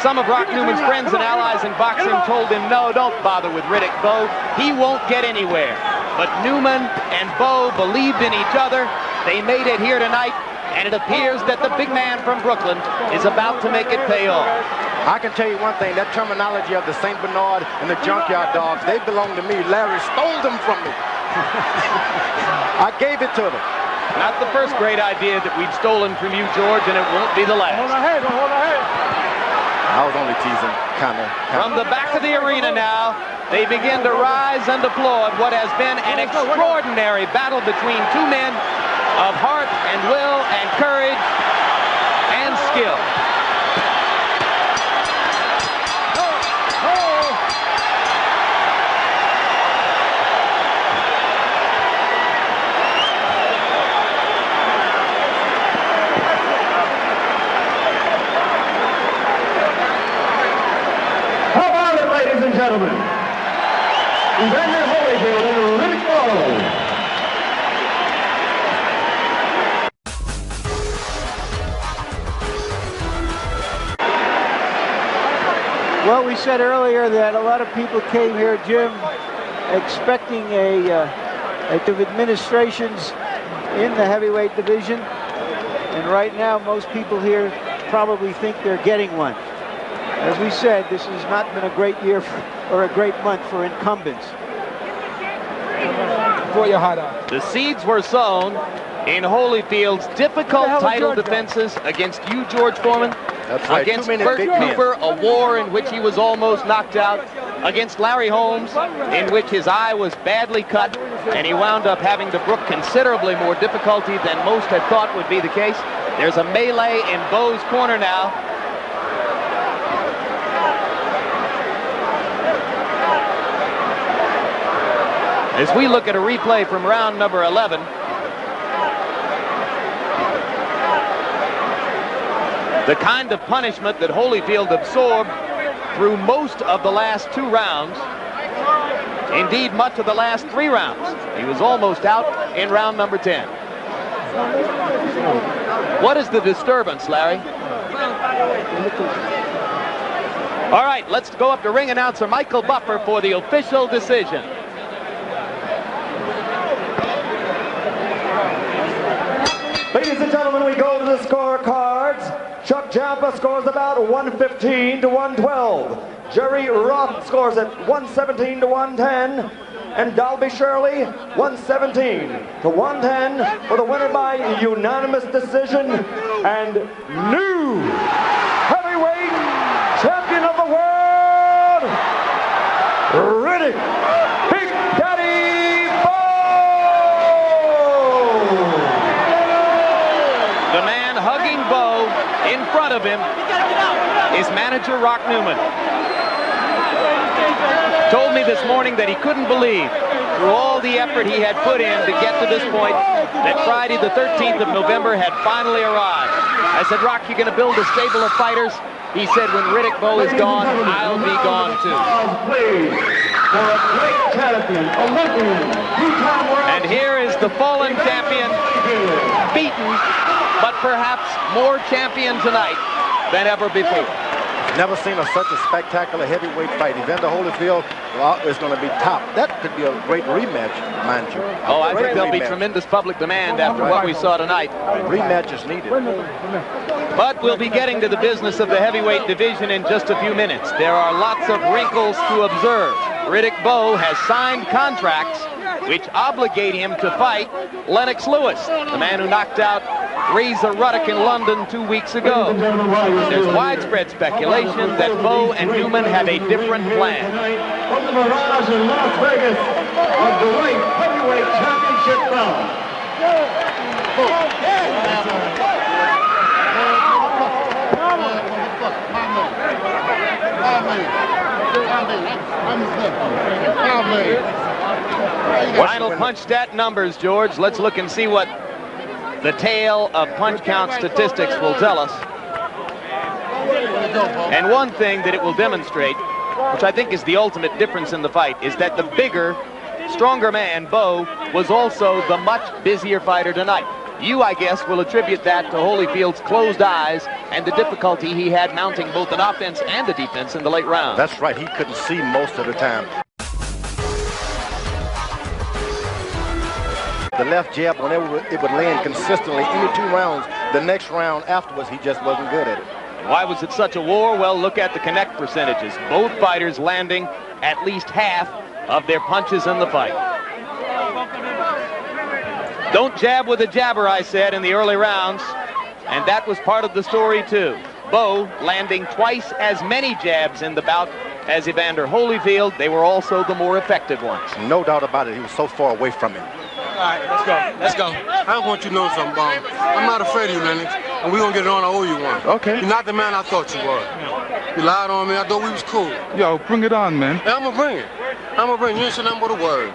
some of Rock Newman's friends and allies in boxing told him, no, don't bother with Riddick Bowe. He won't get anywhere. But Newman and Bowe believed in each other. They made it here tonight, and it appears that the big man from Brooklyn is about to make it pay off. I can tell you one thing, that terminology of the St. Bernard and the Junkyard Dogs, they belong to me. Larry stole them from me. I gave it to them. Not the first great idea that we've stolen from you, George, and it won't be the last. Hold her head, hold her head. I was only teasing, kind of. From the back of the arena now, they begin to rise and applaud what has been an extraordinary battle between two men of heart and will and courage and skill. Ladies and gentlemen, Evander Holyfield Riddick Bowe. Well, we said earlier that a lot of people came here, Jim, expecting administrations in the heavyweight division, and right now most people here probably think they're getting one. As we said, this has not been a great year or a great month for incumbents. The seeds were sown in Holyfield's difficult title defenses against you, George Foreman. That's right. Against Bert Cooper, a war in which he was almost knocked out. Against Larry Holmes, in which his eye was badly cut, and he wound up having to brook considerably more difficulty than most had thought would be the case. There's a melee in Bowe's corner now. As we look at a replay from round number 11, the kind of punishment that Holyfield absorbed through most of the last 2 rounds, indeed much of the last 3 rounds. He was almost out in round number 10. What is the disturbance, Larry? All right, let's go up to ring announcer Michael Buffer for the official decision. Ladies and gentlemen, we go to the scorecards. Chuck Jampa scores about 115 to 112. Jerry Roth scores at 117 to 110. And Dalby Shirley, 117 to 110 for the winner by unanimous decision and new heavyweight champion of the world, Riddick Big Daddy Bowe. The man hugging Bowe in front of him is manager Rock Newman. Told me this morning that he couldn't believe, through all the effort he had put in to get to this point, that Friday the 13th of November had finally arrived. I said, Rock, you going to build a stable of fighters? He said, when Riddick Bowe is gone, I'll be gone too. And here is the fallen champion, beaten, but perhaps more champion tonight than ever before. Never seen such a spectacular heavyweight fight. Evander Holyfield is going to be top. That could be a great rematch, mind you. Oh, I think there'll be tremendous public demand after what we saw tonight. Rematch is needed. But we'll be getting to the business of the heavyweight division in just a few minutes. There are lots of wrinkles to observe. Riddick Bowe has signed contracts which obligate him to fight Lennox Lewis, the man who knocked out Razor Ruddock in London 2 weeks ago. There's widespread speculation that Bowe and Newman have a different plan. From the Mirage in Las Vegas, of the light heavyweight championship bout. Final punch stat numbers, George. Let's look and see what the tale of punch count statistics will tell us. And one thing that it will demonstrate, which I think is the ultimate difference in the fight, is that the bigger, stronger man, Bowe, was also the much busier fighter tonight. You, I guess, will attribute that to Holyfield's closed eyes and the difficulty he had mounting both an offense and a defense in the late round. That's right. He couldn't see most of the time. The left jab, whenever it would land consistently any 2 rounds, the next round afterwards, he just wasn't good at it. Why was it such a war? Well, look at the connect percentages. Both fighters landing at least half of their punches in the fight. Don't jab with a jabber, I said in the early rounds, and that was part of the story too. Bowe landing twice as many jabs in the bout as Evander Holyfield. They were also the more effective ones. No doubt about it. He was so far away from him. All right, let's go. Let's go. I want you to know something, Bowe. I'm not afraid of you, Lennox, and we're going to get it on. I owe you one. Okay. You're not the man I thought you were. You lied on me. I thought we was cool. Yo, bring it on, man. Hey, I'm going to bring it. I'm going to bring it. You ain't said nothing but a word.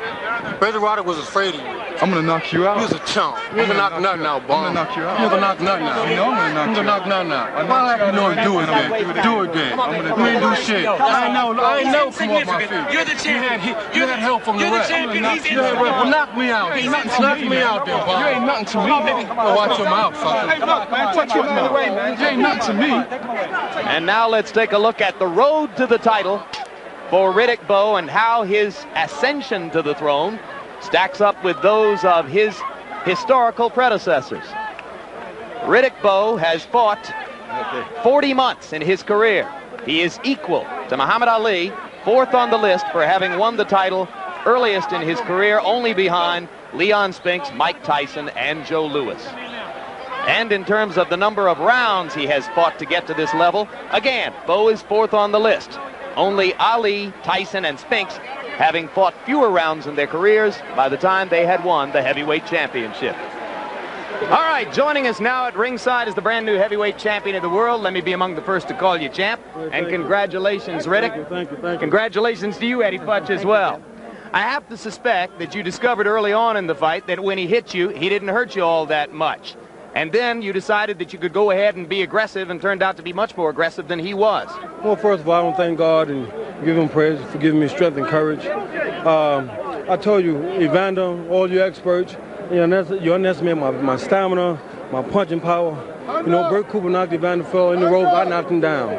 Brother Roddick was afraid of you. I'm going to knock you out. You was a chump. You ain't going to knock nothing out, Bowe. I'm going to knock you out. You ain't going to knock nothing out. You know I'm going to knock you out. Knock nothing out. Why like you know do it then? Do it then. You ain't do shit. I ain't know come off my feet. You're the champion. You had help from the rest. You're the champion. He's in the Well, knock me out. Knock me out there, Bowe. You ain't nothing to me, nigga. Well, watch your mouth, fucker. Hey, look, man, touch your mouth. You ain't nothing to me. And now let's take a look at the road to the title for Riddick Bowe and how his ascension to the throne stacks up with those of his historical predecessors. Riddick Bowe has fought 40 months in his career. He is equal to Muhammad Ali, fourth on the list for having won the title earliest in his career, only behind Leon Spinks, Mike Tyson, and Joe Louis. And in terms of the number of rounds he has fought to get to this level, again, Bowe is fourth on the list. Only Ali, Tyson, and Spinks having fought fewer rounds in their careers by the time they had won the heavyweight championship. All right, joining us now at ringside is the brand new heavyweight champion of the world. Let me be among the first to call you champ. And congratulations, Riddick. Thank you. Congratulations to you, Eddie Futch, as well. I have to suspect that you discovered early on in the fight that when he hit you, he didn't hurt you all that much. And then you decided that you could go ahead and be aggressive, and turned out to be much more aggressive than he was. Well, first of all, I want to thank God and give him praise for giving me strength and courage. I told you, Evander, all you experts, you underestimate my stamina, my punching power. You know, Bert Cooper knocked Evander fell in the ropes. I knocked him down.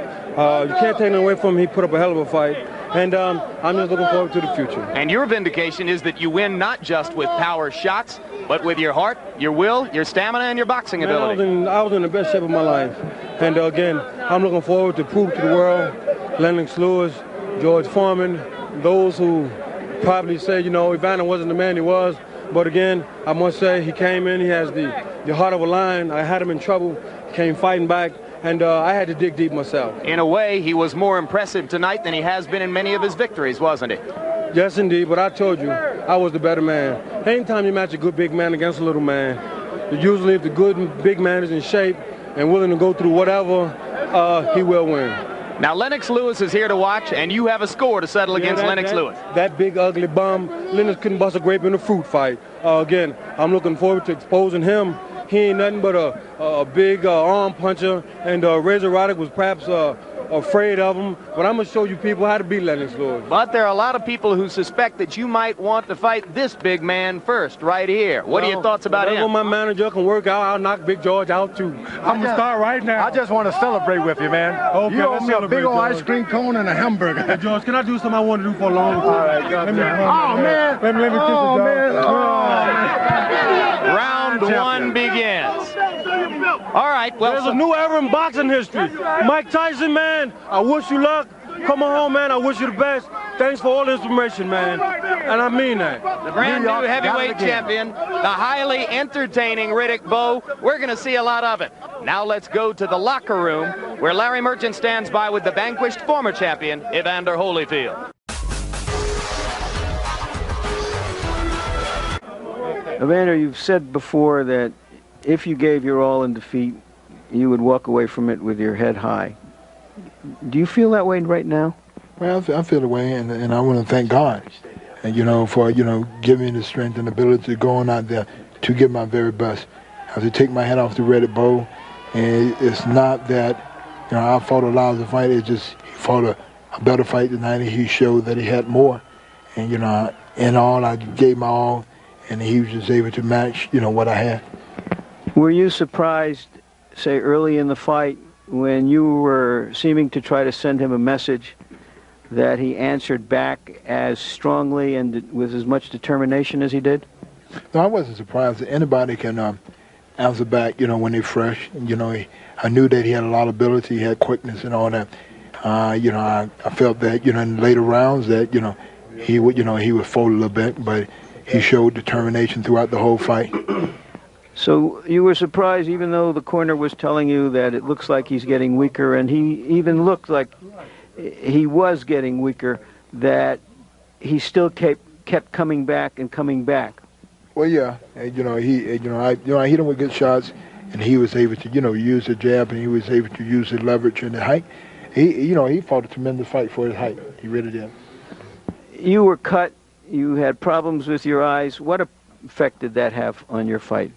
You can't take it away from him. He put up a hell of a fight. And I'm just looking forward to the future. And your vindication is that you win not just with power shots, but with your heart, your will, your stamina, and your boxing ability. I was in the best shape of my life. And again, I'm looking forward to prove to the world, Lennox Lewis, George Foreman, those who probably say, you know, Evander wasn't the man he was. But again, I must say he came in, he has the heart of a lion. I had him in trouble, came fighting back. And I had to dig deep myself. In a way, he was more impressive tonight than he has been in many of his victories, wasn't he? Yes, indeed. But I told you, I was the better man. Anytime you match a good big man against a little man, usually if the good big man is in shape and willing to go through whatever, he will win. Now, Lennox Lewis is here to watch, and you have a score to settle against Lennox Lewis. That big, ugly bum, Lennox couldn't bust a grape in a fruit fight. Again, I'm looking forward to exposing him. He ain't nothing but a big arm puncher, and Razor Roddick was perhaps afraid of him. But I'm going to show you people how to beat Lennox Lewis. But there are a lot of people who suspect that you might want to fight this big man first, right here. What are your thoughts about him? When my manager can work out, I'll knock Big George out, too. I'm going to start right now. I just want to celebrate with you, man. Okay, you owe me a big old ice cream cone and a hamburger. Hey, George, can I do something I want to do for a long time? All right, let me kiss it, Round one begins. All right, well, there's a new era in boxing history. Mike Tyson, man, I wish you luck. Come on home, man. I wish you the best. Thanks for all the information, man. And I mean that. The brand new heavyweight champion, the highly entertaining Riddick Bowe. We're going to see a lot of it. Now let's go to the locker room where Larry Merchant stands by with the vanquished former champion, Evander Holyfield. Evander, you've said before that if you gave your all in defeat, you would walk away from it with your head high. Do you feel that way right now? Well, I feel the way, and I want to thank God, and for giving me the strength and ability to go on out there to give my very best. I have to take my hat off to Riddick Bowe, and it's not that I fought a lousy fight. It's just he fought a better fight tonight, and he showed that he had more. And in all, I gave my all, and he was just able to match what I had. Were you surprised, say, early in the fight when you were seeming to try to send him a message that he answered back as strongly and with as much determination as he did? No, I wasn't surprised that anybody can answer back, when they're fresh. And, I knew that he had a lot of ability, he had quickness and all that. I felt that, in later rounds that, he would fold a little bit, but he showed determination throughout the whole fight. So you were surprised, even though the corner was telling you that it looks like he's getting weaker, and he even looked like he was getting weaker, that he still kept coming back and coming back. Well, yeah, I hit him with good shots, and he was able to, use the jab, and he was able to use the leverage and the height. He fought a tremendous fight for his height. He really did. You were cut. You had problems with your eyes. What effect did that have on your fight?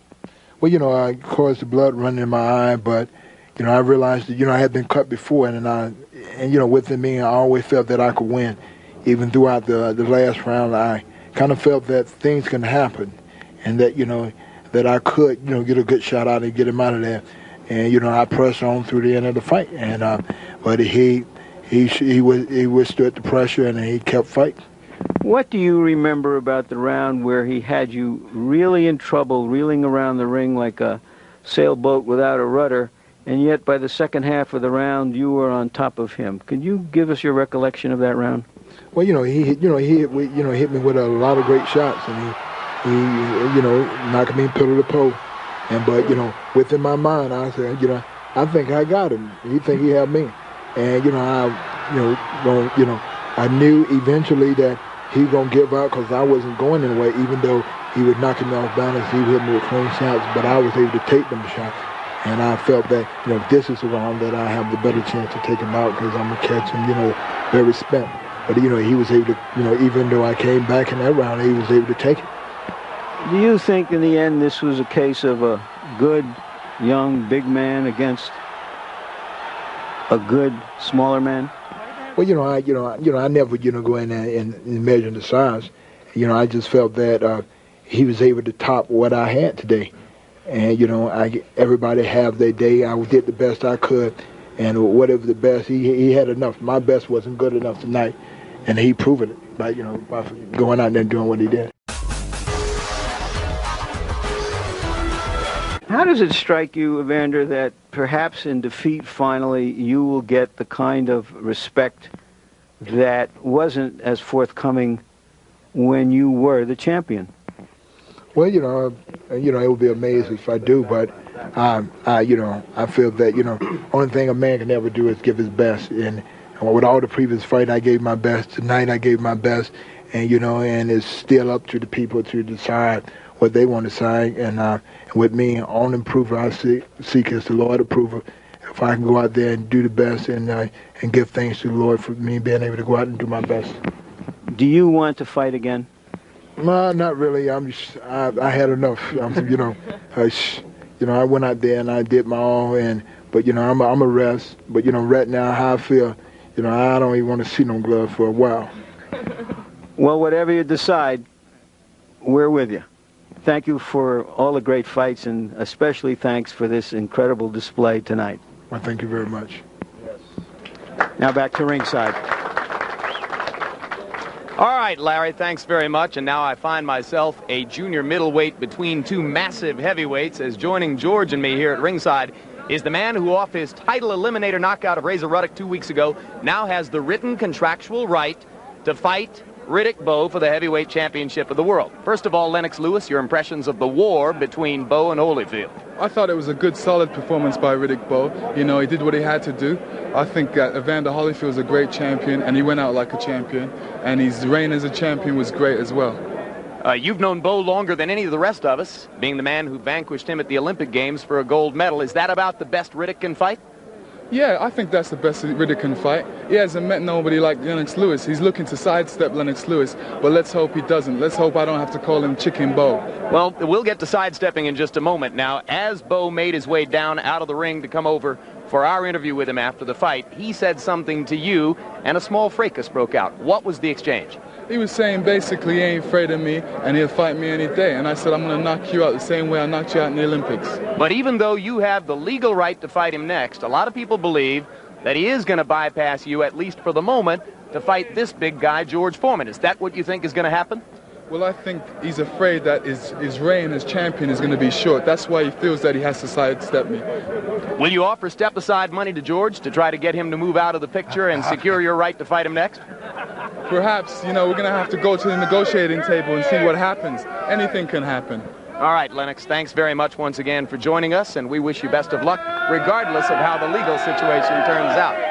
Well, I caused the blood running in my eye, but, I realized that, I had been cut before, and within me, I always felt that I could win. Even throughout the last round, I kind of felt that things can happen, and that, that I could, get a good shot out and get him out of there. And, I pressed on through the end of the fight, and but he withstood the pressure, and he kept fighting. What do you remember about the round where he had you really in trouble, reeling around the ring like a sailboat without a rudder, and yet by the second half of the round you were on top of him? Could you give us your recollection of that round? Well, he hit me with a lot of great shots, and he knocked me pillar to post. But within my mind, I said, I think I got him. He think he had me, and I knew eventually that he was gonna give out because I wasn't going anywhere. Even though he was knocking me off balance, he hit me with clean shots, but I was able to take them shots. And I felt that, this is the round that I have the better chance to take him out because I'm going to catch him, very spent. But, he was able to, even though I came back in that round, he was able to take it. Do you think in the end this was a case of a good, young, big man against a good, smaller man? Well, I never, go in there and measure the size. I just felt that he was able to top what I had today. And, everybody have their day. I did the best I could. And whatever the best, he had enough. My best wasn't good enough tonight. And he proved it by, by going out there and doing what he did. How does it strike you, Evander, that perhaps in defeat finally you will get the kind of respect that wasn't as forthcoming when you were the champion? Well, it would be amazing if I do, but I feel that, only thing a man can ever do is give his best. And with all the previous fight, I gave my best. Tonight, I gave my best. And, and it's still up to the people to decide what they want to say. And with me, only approval I seek is the Lord approval. If I can go out there and do the best and give thanks to the Lord for me being able to go out and do my best. Do you want to fight again? No, not really. I had enough. I went out there and I did my all. But I'm a rest. But right now how I feel, I don't even want to see no gloves for a while. Well, whatever you decide, we're with you. Thank you for all the great fights, and especially thanks for this incredible display tonight. Well, thank you very much. Yes. Now back to ringside. All right, Larry, thanks very much. And now I find myself a junior middleweight between two massive heavyweights, as joining George and me here at ringside is the man who, off his title eliminator knockout of Razor Ruddick 2 weeks ago, now has the written contractual right to fight Riddick Bowe for the heavyweight championship of the world. First of all, Lennox Lewis, your impressions of the war between Bowe and Holyfield. I thought it was a good, solid performance by Riddick Bowe. He did what he had to do. I think that Evander Holyfield is a great champion, and he went out like a champion. And his reign as a champion was great as well. You've known Bowe longer than any of the rest of us, being the man who vanquished him at the Olympic Games for a gold medal. Is that about the best Riddick can fight? Yeah, I think that's the best Riddick can fight. He hasn't met nobody like Lennox Lewis. He's looking to sidestep Lennox Lewis, but let's hope he doesn't. Let's hope I don't have to call him Chicken Bowe. Well, we'll get to sidestepping in just a moment. Now, as Bowe made his way down out of the ring to come over for our interview with him after the fight, he said something to you, and a small fracas broke out. What was the exchange? He was saying basically he ain't afraid of me and he'll fight me any day. And I said, I'm going to knock you out the same way I knocked you out in the Olympics. But even though you have the legal right to fight him next, a lot of people believe that he is going to bypass you, at least for the moment, to fight this big guy, George Foreman. Is that what you think is going to happen? Well, I think he's afraid that his reign as champion is going to be short. That's why he feels that he has to sidestep me. Will you offer step-aside money to George to try to get him to move out of the picture and secure your right to fight him next? Perhaps, you know, we're going to have to go to the negotiating table and see what happens. Anything can happen. All right, Lennox, thanks very much once again for joining us, and we wish you best of luck, regardless of how the legal situation turns out.